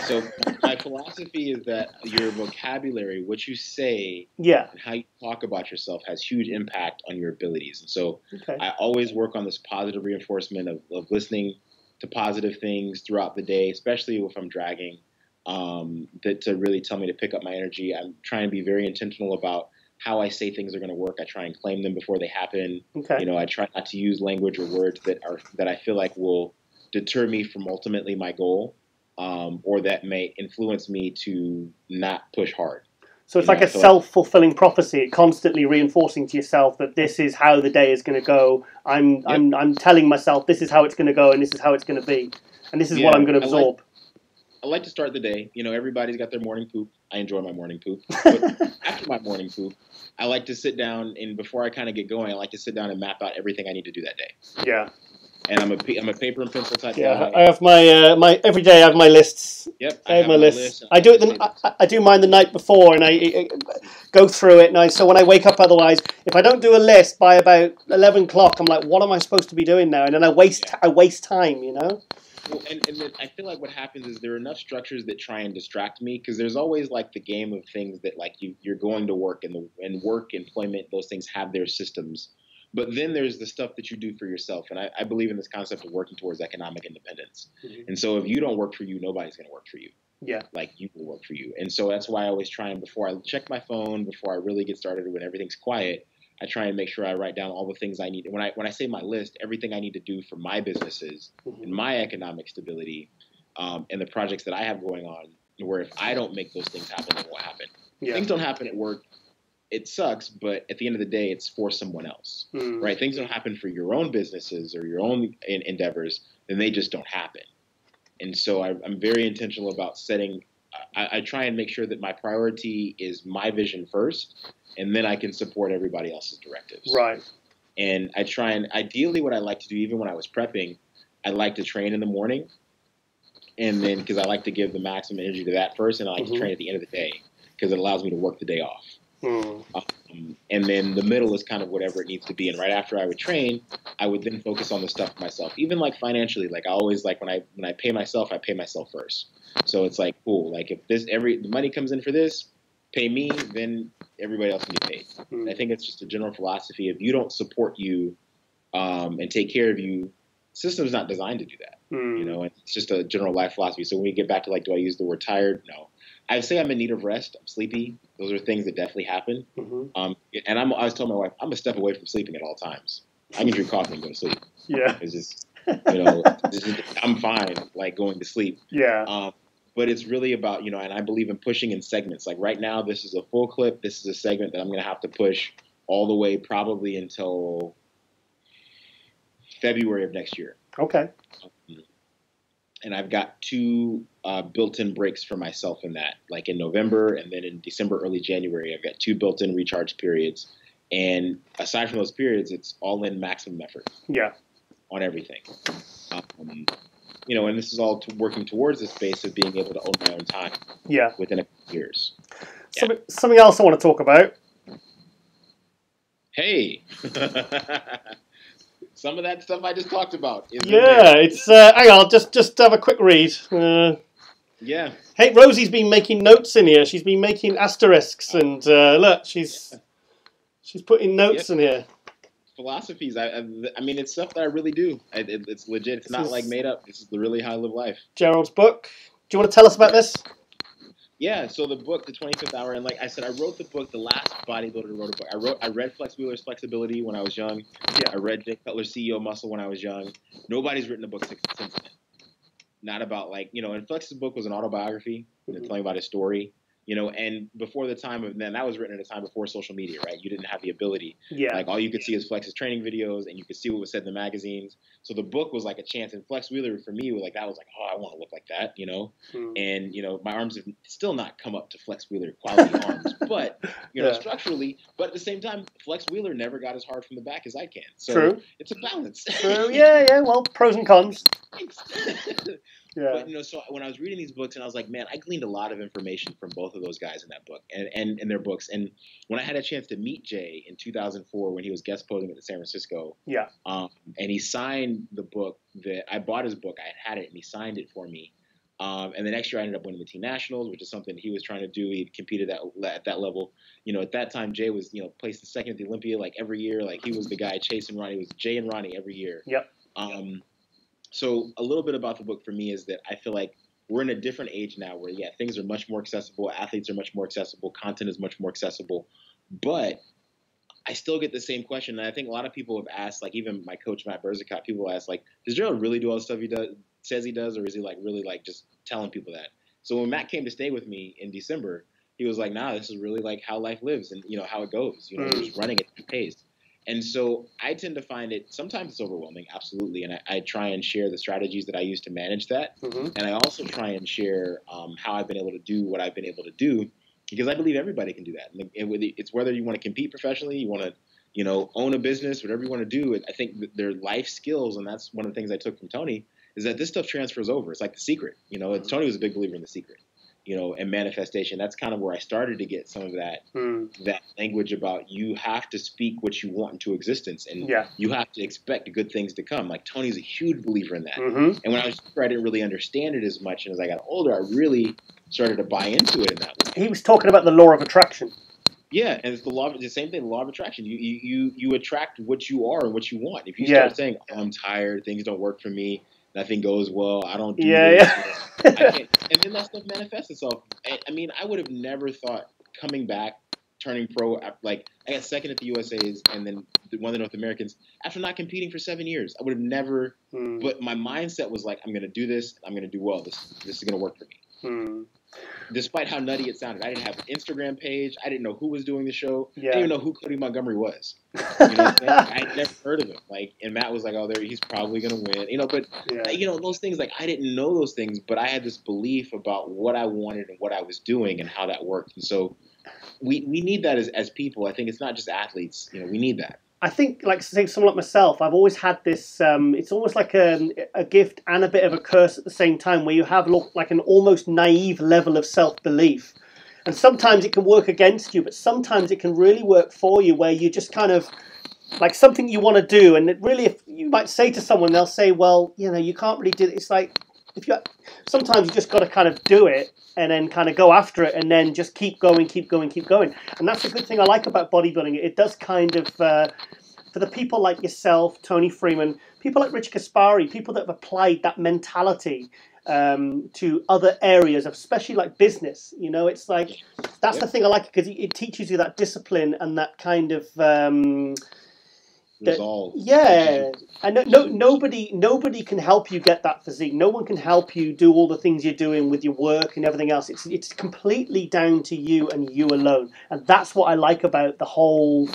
So my philosophy is that your vocabulary, what you say, and how you talk about yourself has huge impact on your abilities. And so I always work on this positive reinforcement of listening to positive things throughout the day, especially if I'm dragging, that to really tell me to pick up my energy. I'm trying to be very intentional about how I say things are going to work. I try and claim them before they happen. I try not to use language or words that I feel like will deter me from ultimately my goal. Or that may influence me to not push hard. So it's like a self-fulfilling prophecy, constantly reinforcing to yourself that this is how the day is going to go. I'm telling myself this is how it's going to go, and this is how it's going to be, and this is what I'm going to absorb. I like to start the day. Everybody's got their morning poop. I enjoy my morning poop. But after my morning poop, I like to sit down, and before I kind of get going, I like to sit down and map out everything I need to do that day. Yeah. And I'm a paper and pencil type Yeah, guy. I have my every day. I have my lists. Yep, I have my lists. I do it. I do mine the night before, and I go through it. And so when I wake up, otherwise, if I don't do a list by about 11 o'clock, I'm like, what am I supposed to be doing now? And then I waste time. You know. Well, and then I feel like what happens is there are enough structures that try and distract me, because there's always like the game of things that like you're going to work, and work, employment, those things have their systems. But then there's the stuff that you do for yourself. And I believe in this concept of working towards economic independence. Mm-hmm. And so if you don't work for you, nobody's going to work for you. Yeah. Like you will work for you. And so that's why I always try, and before I check my phone, before I really get started, when everything's quiet, I try and make sure I write down all the things I need. When I say my list, everything I need to do for my businesses and my economic stability, and the projects that I have going on, where if I don't make those things happen, then what happen? Yeah. Things don't happen at work. It sucks, but at the end of the day, it's for someone else, right? Things don't happen for your own businesses or your own endeavors, then they just don't happen. And so I'm very intentional about setting. I try and make sure that my priority is my vision first, and then I can support everybody else's directives. Right. And I try and ideally, what I like to do, even when I was prepping, I like to train in the morning, and then because I like to give the maximum energy to that first, and I like to train at the end of the day because it allows me to work the day off. And then the middle is kind of whatever it needs to be. And right after I would train, I would then focus on the stuff myself. Even like financially, like I always like when I pay myself first. So it's like, cool. Like if the money comes in for this, pay me, then everybody else can get paid. And I think it's just a general philosophy. If you don't support you and take care of you, system's not designed to do that. You know, it's just a general life philosophy. So when we get back to like, do I use the word tired? No. I say I'm in need of rest. I'm sleepy. Those are things that definitely happen. And I was telling my wife, I'm a step away from sleeping at all times. I can drink coffee and go to sleep. Yeah. It's just, I'm fine, like going to sleep. Yeah. But it's really about, and I believe in pushing in segments. Like right now, this is a full clip. This is a segment that I'm going to have to push all the way probably until February of next year. Okay. And I've got 2 built-in breaks for myself in that, like in November and then in December, early January, I've got 2 built-in recharge periods. And aside from those periods, it's all in maximum effort. Yeah. On everything. And this is all working towards the space of being able to own my own time. Yeah. Within a couple years. Something else I want to talk about. Hey. Some of that stuff I just talked about. It's hang on, I'll just have a quick read. Yeah. Hey, Rosie's been making notes in here. She's been making asterisks, and look, she's putting notes in here. Philosophies. I mean, it's stuff that I really do. It's legit. It's not like made up. This is really how I live life. Gerald's book. Do you want to tell us about this? Yeah, so the book, The 25th Hour, and like I said, I wrote the book, the last bodybuilder wrote a book. I read Flex Wheeler's Flexibility when I was young. Yeah. I read Jake Cutler's CEO Muscle when I was young. Nobody's written a book since then. Not about and Flex's book was an autobiography, telling about his story. And before the time of then, that was written at a time before social media, right? You didn't have the ability. Yeah. Like all you could see is Flex's training videos, and you could see what was said in the magazines. So the book was like a chance. And Flex Wheeler for me was like, that was like, oh, I want to look like that, And my arms have still not come up to Flex Wheeler quality arms, but structurally. But at the same time, Flex Wheeler never got as hard from the back as I can. So True. It's a balance. True. Yeah. Well, pros and cons. Yeah. But so when I was reading these books, and I was like, man, I gleaned a lot of information from both of those guys in that book and in their books. And when I had a chance to meet Jay in 2004 when he was guest posing at the San Francisco, and he signed the book that I bought his book, I had it, and he signed it for me. And the next year I ended up winning the Team Nationals, which is something he was trying to do. He competed at that level. At that time, Jay was placed second at the Olympia like every year. Like he was the guy chasing Ronnie. It was Jay and Ronnie every year. Yep. So a little bit about the book for me is that I feel like we're in a different age now where, things are much more accessible. Athletes are much more accessible. Content is much more accessible. But I still get the same question. And I think a lot of people have asked, like even my coach, Matt Berzicott, people ask, like, does Gerald really do all the stuff he says he does? Or is he like really like just telling people that? So when Matt came to stay with me in December, he was like, nah, this is really like how life lives and, how it goes. Just running at the pace. And so I tend to find it, sometimes it's overwhelming, absolutely. And I try and share the strategies that I use to manage that. And I also try and share how I've been able to do what I've been able to do. because I believe everybody can do that. And it's whether you want to compete professionally, you want to, own a business, whatever you want to do. I think that their life skills, and that's one of the things I took from Tony, is that this stuff transfers over. It's like The Secret. Tony was a big believer in The Secret, and manifestation. That's kind of where I started to get some of that language about you have to speak what you want into existence, and you have to expect good things to come. Like Tony's a huge believer in that. And when I was younger, I didn't really understand it as much, and as I got older, I really started to buy into it in that way. He was talking about the law of attraction. Yeah, and it's the same thing, the law of attraction. You attract what you are and what you want. If you start saying, "Oh, I'm tired, things don't work for me, nothing goes well, I don't do this, I can't," and then that stuff manifests itself. I mean, I would have never thought coming back, turning pro, like I got second at the USA's and then one of the North Americans after not competing for 7 years. I would have never, but my mindset was like, I'm going to do this, I'm going to do well. This is going to work for me. Despite how nutty it sounded, I didn't have an Instagram page. I didn't know who was doing the show. I didn't even know who Cody Montgomery was. You know what I'm saying? I'd never heard of him. And Matt was like, "Oh, he's probably gonna win." But those things. I didn't know those things, but I had this belief about what I wanted and what I was doing and how that worked. And so we need that as people. I think it's not just athletes. We need that. I think, say someone like myself, I've always had this, it's almost like a gift and a bit of a curse at the same time, where you have like an almost naive level of self-belief. And sometimes it can work against you, but sometimes it can really work for you, where you just kind of, like something you want to do, and it really, if you might say to someone, they'll say, well, you can't really do it. It's like, sometimes you just got to kind of do it, and then kind of go after it, and then just keep going. And that's the good thing I like about bodybuilding. It does kind of, for the people like yourself, Tony Freeman, people like Rich Kaspari, people that have applied that mentality to other areas, especially like business. It's like, that's the thing I like, because it teaches you that discipline and that kind of... resolve. And nobody can help you get that physique. No one can help you do all the things you're doing with your work and everything else. It's completely down to you and you alone. And that's what I like about the whole.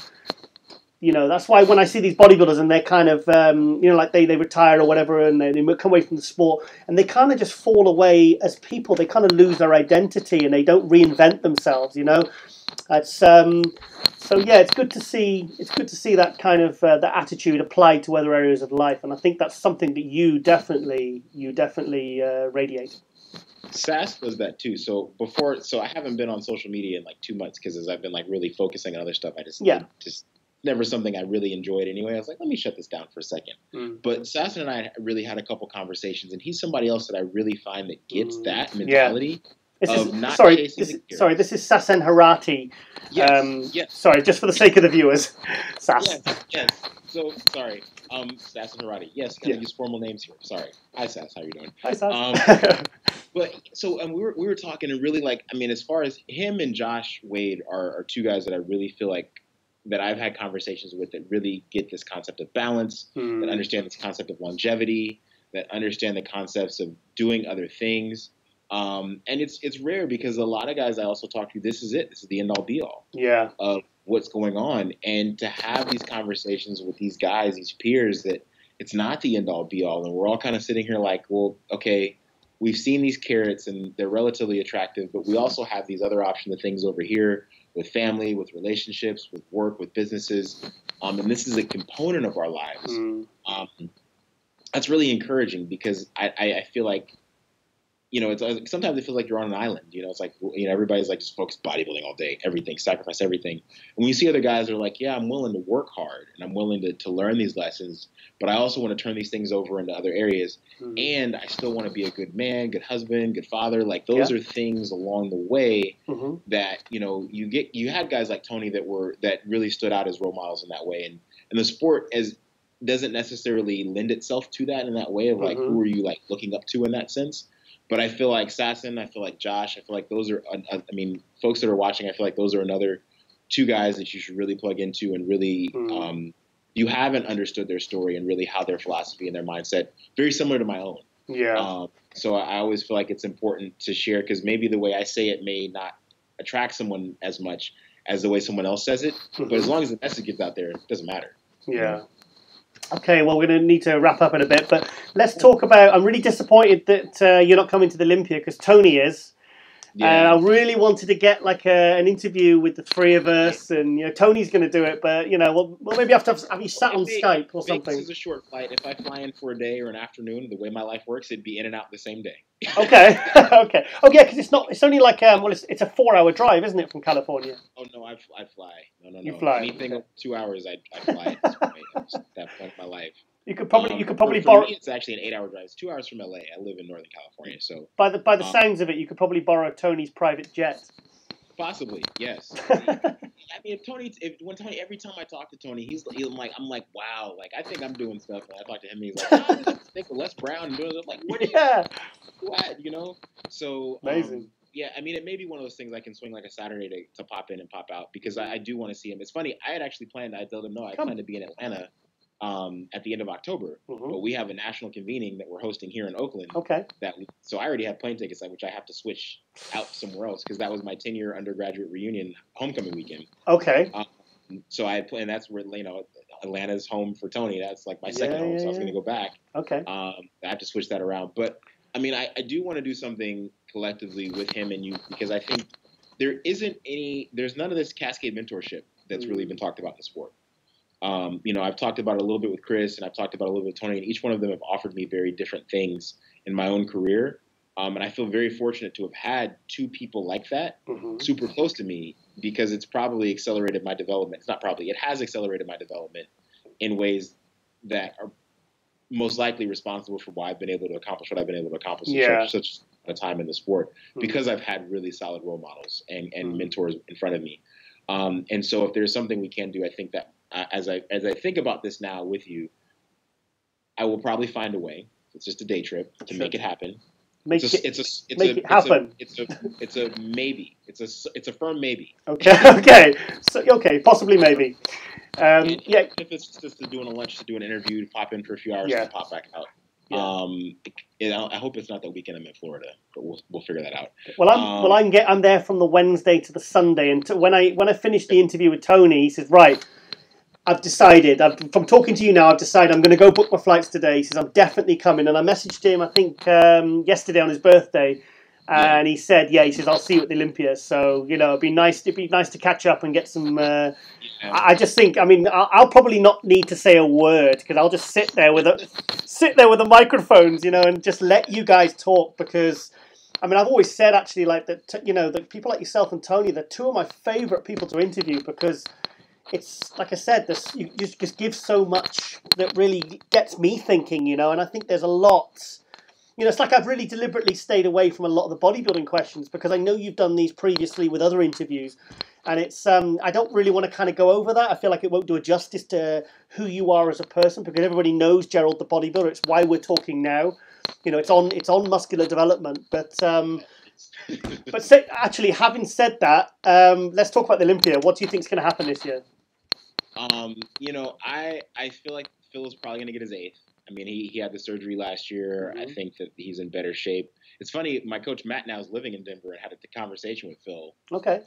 That's why when I see these bodybuilders and they're kind of, like they retire or whatever, and they come away from the sport and they kind of just fall away as people. They kind of lose their identity and they don't reinvent themselves. It's it's good to see. It's good to see that kind of that attitude applied to other areas of life, and I think that's something that you definitely radiate. Sass does that too. So I haven't been on social media in like 2 months because as I've been like really focusing on other stuff, I just never something I really enjoyed anyway. I was like, let me shut this down for a second. But Sasson and I really had a couple conversations, and he's somebody else that I really find that gets that mentality. This is Sasson Harati. Yes. Sorry, just for the sake of the viewers. Sass. Yes. So sorry. Sasson Harati. Yes, I use formal names here. Sorry. Hi Sass, how you doing? Hi Sass. But so we were talking, and really as far as him and Josh Wade are two guys that I really feel like that I've had conversations with that really get this concept of balance, that understand this concept of longevity, that understand the concepts of doing other things. And it's rare because a lot of guys I also talk to, this is it. This is the end all be all of what's going on. And to have these conversations with these guys, these peers, that it's not the end all be all. And we're all kind of sitting here like, well, okay, we've seen these carrots and they're relatively attractive, but we also have these other options of things over here with family, with relationships, with work, with businesses. And this is a component of our lives. That's really encouraging because I feel like, it's sometimes it feels like you're on an island. It's like, everybody's like just focused bodybuilding all day, everything, sacrifice everything. And when you see other guys that are like, yeah, I'm willing to work hard and I'm willing to learn these lessons, but I also want to turn these things over into other areas. And I still want to be a good man, good husband, good father. Like those are things along the way that, you had guys like Tony that really stood out as role models in that way. And the sport doesn't necessarily lend itself to that in that way of like, who are you like looking up to in that sense? But I feel like Sasson, I feel like Josh, I feel like those are, folks that are watching, I feel like those are another two guys that you should really plug into and really, you haven't understood their story and really how their philosophy and their mindset, very similar to my own. So I always feel like it's important to share because maybe the way I say it may not attract someone as much as the way someone else says it. But as long as the message gets out there, it doesn't matter. Okay, well, we're going to need to wrap up in a bit, but let's talk about, I'm really disappointed that you're not coming to the Olympia because Tony is. Yeah. I really wanted to get like an interview with the three of us, and Tony's going to do it, but well maybe have you sat on Skype or something. This is a short flight. If I fly in for a day or an afternoon, the way my life works, it'd be in and out the same day. Okay, okay, oh yeah, because it's only like it's a 4-hour drive, isn't it, from California? Oh no, I fly. No. You fly. Anything over 2 hours, I fly at this point. At that point in my life. You could probably for borrow. me, it's actually an 8-hour drive. It's 2 hours from LA. I live in Northern California, so by the sounds of it, you could probably borrow Tony's private jet. Possibly, yes. If Tony, every time I talk to Tony, I'm like, wow, like I think I'm doing stuff. And I talk to him, and he's like, oh, let's think of Les Brown and doing it. I'm like, what? So amazing. Yeah, I mean, it may be one of those things I can swing like a Saturday to pop in and pop out because I do want to see him. It's funny, I had actually planned. I told him no, I planned to be in Atlanta at the end of October, but we have a national convening that we're hosting here in Oakland. Okay. So I already have plane tickets, which I have to switch out somewhere else because that was my 10-year undergraduate reunion homecoming weekend. Okay. So I had planned. That's where Atlanta's home for Tony. That's like my second home, so I was going to go back. Okay. I have to switch that around, but I mean, I do want to do something collectively with him and you because I think there's none of this cascade mentorship that's really been talked about in the sport. I've talked about it a little bit with Chris and I've talked about it a little bit with Tony, and each one of them have offered me very different things in my own career. And I feel very fortunate to have had two people like that super close to me because it's probably accelerated my development. It's not probably, it has accelerated my development in ways that are most likely responsible for why I've been able to accomplish what I've been able to accomplish in such a time in the sport because I've had really solid role models and mentors in front of me. And so if there's something we can do, I think that as I think about this now with you, I will probably find a way. It's just a day trip to make it happen. Make it happen. It's a maybe. It's a firm maybe. Okay. So possibly maybe. If it's just to do a lunch, to do an interview, to pop in for a few hours, and pop back out. I hope it's not that weekend I'm in Florida, but we'll figure that out. Well, I'm there from the Wednesday to the Sunday, and when I finished the interview with Tony, he says, right, I've decided. From talking to you now, I've decided I'm going to go book my flights today. He says I'm definitely coming, and I messaged him I think yesterday on his birthday, and he said, he says I'll see you at the Olympia. So it'd be nice to catch up and get some. I just think, I mean, I'll probably not need to say a word because I'll just sit there with the microphones, and just let you guys talk because. I mean, I've always said actually like that. That people like yourself and Tony, they're two of my favorite people to interview because. It's like I said, you just give so much that really gets me thinking, and I think there's a lot. It's like I've really deliberately stayed away from a lot of the bodybuilding questions because I know you've done these previously with other interviews, and it's I don't really want to kind of go over that. I feel like it won't do a justice to who you are as a person because everybody knows Gerald the bodybuilder. It's why we're talking now. It's on muscular development, but. Actually, having said that, let's talk about the Olympia. What do you think is going to happen this year? I feel like Phil is probably going to get his 8th. I mean, he had the surgery last year. I think that he's in better shape. It's funny. My coach Matt now is living in Denver and had a conversation with Phil. Okay.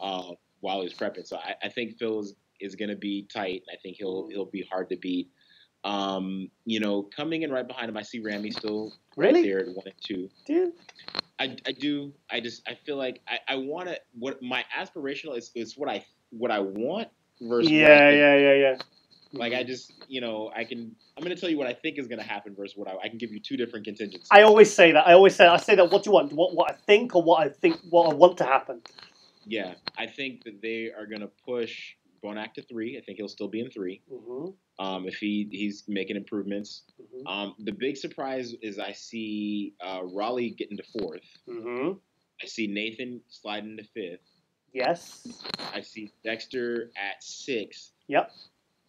While he was prepping, so I think Phil is going to be tight. I think he'll be hard to beat. Coming in right behind him, I see Ramy still right there at 1 and 2. Do you? I do. I feel like I want to. What my aspirational is what I want versus yeah. Like I just I'm going to tell you what I think is going to happen versus what I can give you two different contingencies. I always say that. I say that. What do you want? What I think or what I want to happen. Yeah, I think that they are going to push Bonac to 3. I think he'll still be in 3. If he's making improvements. The big surprise is I see Raleigh getting to 4th. I see Nathan sliding to 5th. Yes. I see Dexter at 6th. Yep.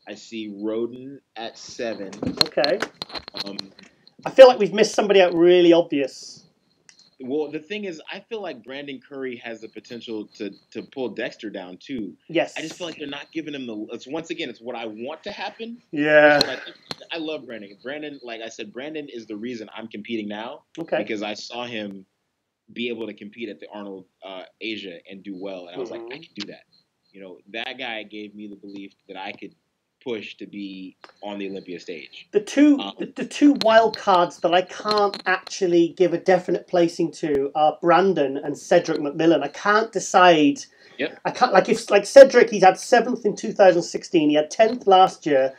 I see Roden at 7. Okay. I feel like we've missed somebody out really obvious. Well, the thing is, I feel like Brandon Curry has the potential to pull Dexter down too. Yes. I just feel like they're not giving him it's what I want to happen. Yeah. I love Brandon. Brandon, like I said, Brandon is the reason I'm competing now. Okay. Because I saw him be able to compete at the Arnold Asia and do well, and I was like, I can do that. That guy gave me the belief that I could push to be on the Olympia stage. The two wild cards that I can't actually give a definite placing to are Brandon and Cedric McMillan. I can't decide. Yep. I can't like Cedric. He's had 7th in 2016. He had 10th last year.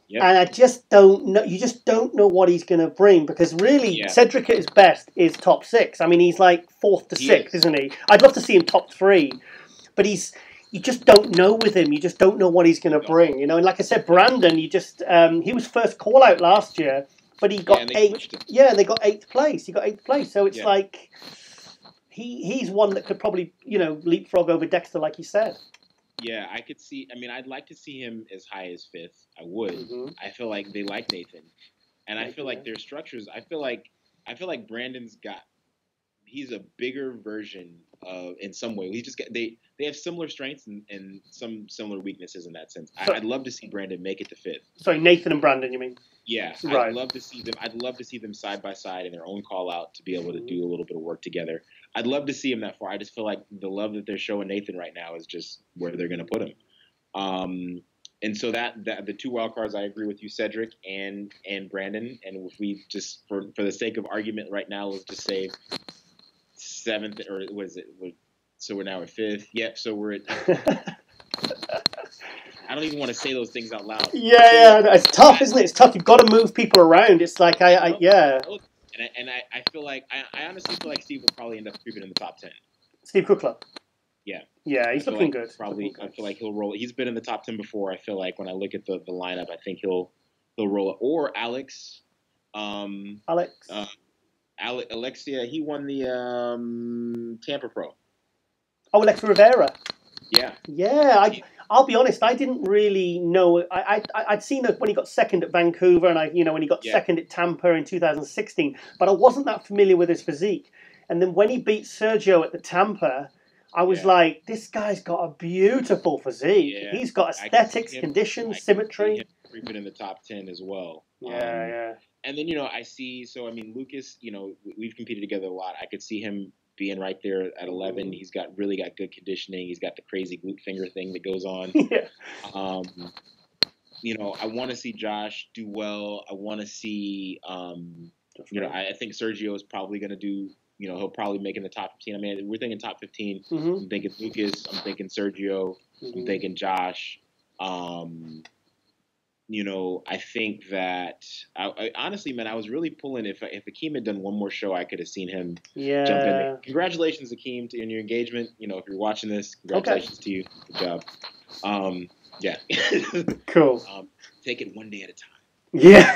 Yep. And I just don't know. You just don't know what he's going to bring, because really, Cedric at his best is top 6. I mean, he's like 4th to 6th, isn't he? I'd love to see him top 3, but you just don't know with him. You just don't know what he's going to bring, you know. And like I said, Brandon, he was first call out last year, but he got 8th. Yeah, they got 8th place. He got 8th place. So it's like he's one that could probably, you know, leapfrog over Dexter, like you said. Yeah, I could see. I mean, I'd like to see him as high as 5th. I would. Mm-hmm. I feel like they like Nathan, and I feel like their structures. I feel like Brandon's got. He's a bigger version of, in some way. They have similar strengths and some similar weaknesses in that sense. I'd love to see Brandon make it to 5th. Sorry, Nathan and Brandon, you mean? Yeah, right. I'd love to see them side by side in their own call out to be able to do a little bit of work together. I'd love to see him that far. I just feel like the love that they're showing Nathan right now is just where they're going to put him. And so that the 2 wild cards, I agree with you, Cedric and Brandon. And if we just for the sake of argument right now, let's just say 7th, or what is it? So we're now at 5th. Yep. So we're at. I don't even want to say those things out loud. Yeah, it's tough, isn't it? It's tough. You've got to move people around. It's like yeah. And I feel like I honestly feel like Steve will probably end up creeping in the top 10. Steve Kukla. Yeah. Yeah, he's looking good. Probably, I feel like he'll roll. He's been in the top 10 before. I feel like when I look at the lineup, I think he'll roll it. Or Alex. Alexia. He won the Tampa Pro. Oh, Alex Rivera. Yeah. Yeah, I'll be honest. I didn't really know. I'd seen it when he got 2nd at Vancouver, and when he got 2nd at Tampa in 2016. But I wasn't that familiar with his physique. And then when he beat Sergio at the Tampa, I was like, this guy's got a beautiful physique. Yeah. He's got aesthetics, condition, symmetry. Creeping in the top 10 as well. Yeah. And then I see. So I mean, Lucas. We've competed together a lot. I could see him being right there at 11. He's really got good conditioning. He's got the crazy glute finger thing that goes on. Yeah. I want to see Josh do well. I want to see, I think Sergio is probably going to do, he'll probably make in the top 15. I mean, we're thinking top 15. Mm-hmm. I'm thinking Lucas. I'm thinking Sergio. Mm-hmm. I'm thinking Josh. I think that I honestly, man, I was really pulling. If Akeem had done one more show, I could have seen him jump in there. Congratulations, Akeem, in your engagement. If you're watching this, congratulations to you. Good job. Yeah. Cool. Take it one day at a time. Yeah.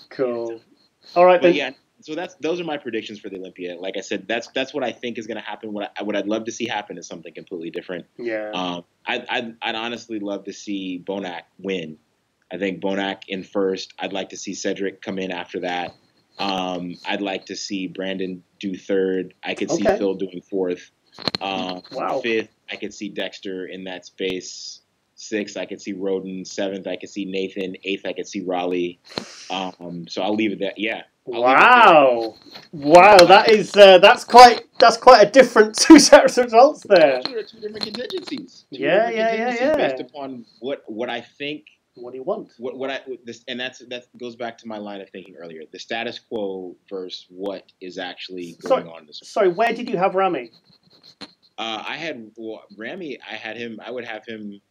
Cool. All right, then. Yeah. So those are my predictions for the Olympia. Like I said, that's what I think is going to happen. What I'd love to see happen is something completely different. Yeah. I'd honestly love to see Bonac win. I think Bonac in first. I'd like to see Cedric come in after that. I'd like to see Brandon do third. I could see Phil doing fourth. Wow. 5th, I could see Dexter in that space. 6th, I could see Roden. 7th, I could see Nathan. 8th, I could see Raleigh. So I'll leave it that. Yeah. Wow! That's quite a different 2 sets of results there. 2 different contingencies. Yeah. Based upon what I think. What do you want? That goes back to my line of thinking earlier. The status quo versus what is actually going on in this. Sorry, where did you have Rami? Rami. I would have him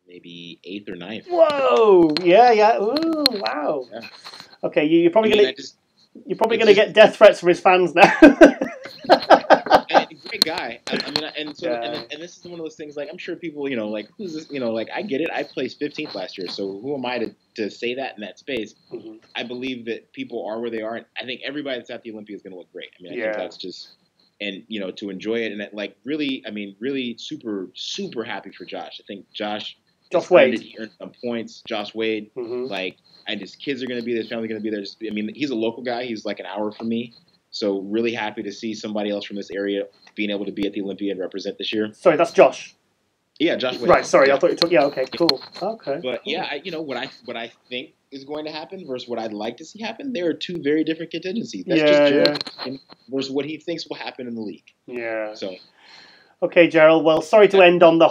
maybe 8th or 9th. Whoa! Yeah. Ooh, wow. Yeah. Okay, you're probably gonna get death threats from his fans now. Great guy. And this is one of those things. Like, I'm sure people, who's this? I get it. I placed 15th last year, so who am I to say that in that space? Mm-hmm. I believe that people are where they are. And I think everybody that's at the Olympia is going to look great. I think that's just, and to enjoy it, and really super super happy for Josh. I think Josh Wade. He earned some points. Josh Wade, and his kids are going to be there. His family's going to be there. He's a local guy. He's like an hour from me. So really happy to see somebody else from this area being able to be at the Olympia and represent this year. Sorry, that's Josh. Yeah, Josh Wade. Right, sorry, I thought you took. Yeah, okay, cool. Okay. But cool. What I think is going to happen versus what I'd like to see happen, there are 2 very different contingencies. That's just Gerald versus what he thinks will happen in the league. Yeah. So. Okay, Gerald. Well, sorry to end on the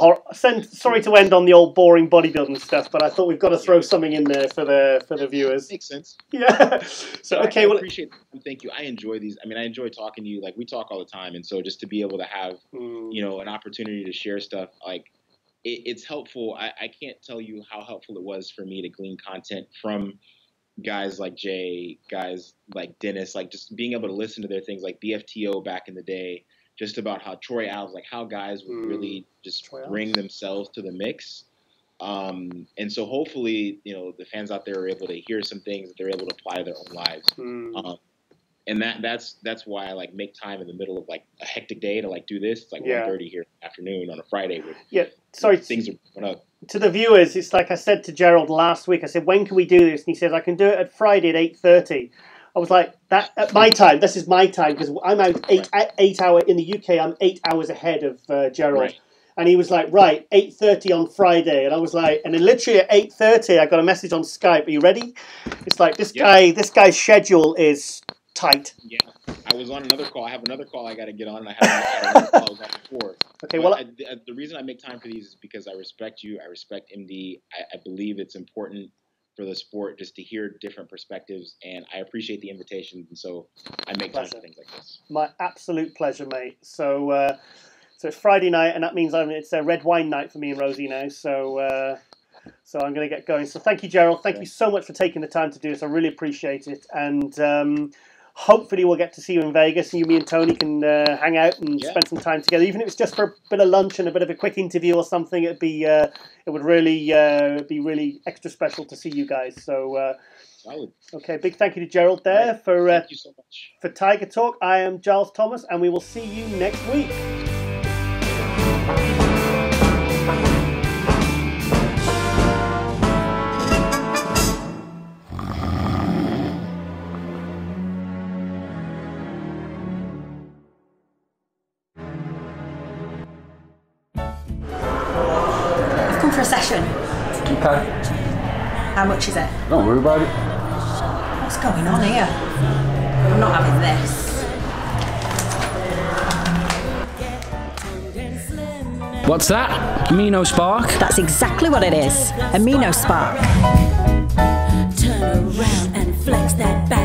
old boring bodybuilding stuff, but I thought we've got to throw something in there for the viewers. Makes sense. Yeah. So okay, I appreciate it. Thank you. I enjoy these. I mean, I enjoy talking to you. Like we talk all the time, and so just to be able to have an opportunity to share stuff, like it's helpful. I can't tell you how helpful it was for me to glean content from guys like Jay, guys like Dennis, like just being able to listen to their things, like BFTO back in the day. Just about how Troy Alves, like how guys would really just bring themselves to the mix. And so hopefully, the fans out there are able to hear some things that they're able to apply to their own lives. And that's why I like make time in the middle of like a hectic day to like do this. It's like 1:30 here in the afternoon on a Friday. Sorry. Things are going up. To the viewers, it's like I said to Gerald last week. I said, when can we do this? And he says, I can do it at Friday at 8:30. I was like, that at my time. This is my time because I'm out 8 hour in the UK. I'm 8 hours ahead of Gerald, right. And he was like, right, 8:30 on Friday, and I was like, and then literally at 8:30, I got a message on Skype. Are you ready? It's like this guy's schedule is tight. Yeah, I was on another call. I have another call I got to get on, and I had another call I was on before. Okay, but the reason I make time for these is because I respect you. I respect MD. I believe it's important for the sport just to hear different perspectives, and I appreciate the invitation, and so I make time for things like this. My absolute pleasure, mate. So it's Friday night, and that means it's a red wine night for me and Rosie now, so I'm going to get going. So thank you, Gerald. Thank you so much for taking the time to do this. I really appreciate it, and hopefully we'll get to see you in Vegas, and me and Tony can hang out and spend some time together, even if it's just for a bit of lunch and a bit of a quick interview or something. It would really be really extra special to see you guys. So okay, big thank you to Gerald there for thank you so much. For Tiger Talk. I am Giles Thomas, and we will see you next week. For a session. Okay. How much is it? Don't worry about it. What's going on here? I'm not having this. What's that? Amino Spark? That's exactly what it is. Amino Spark. Turn around and flex that back.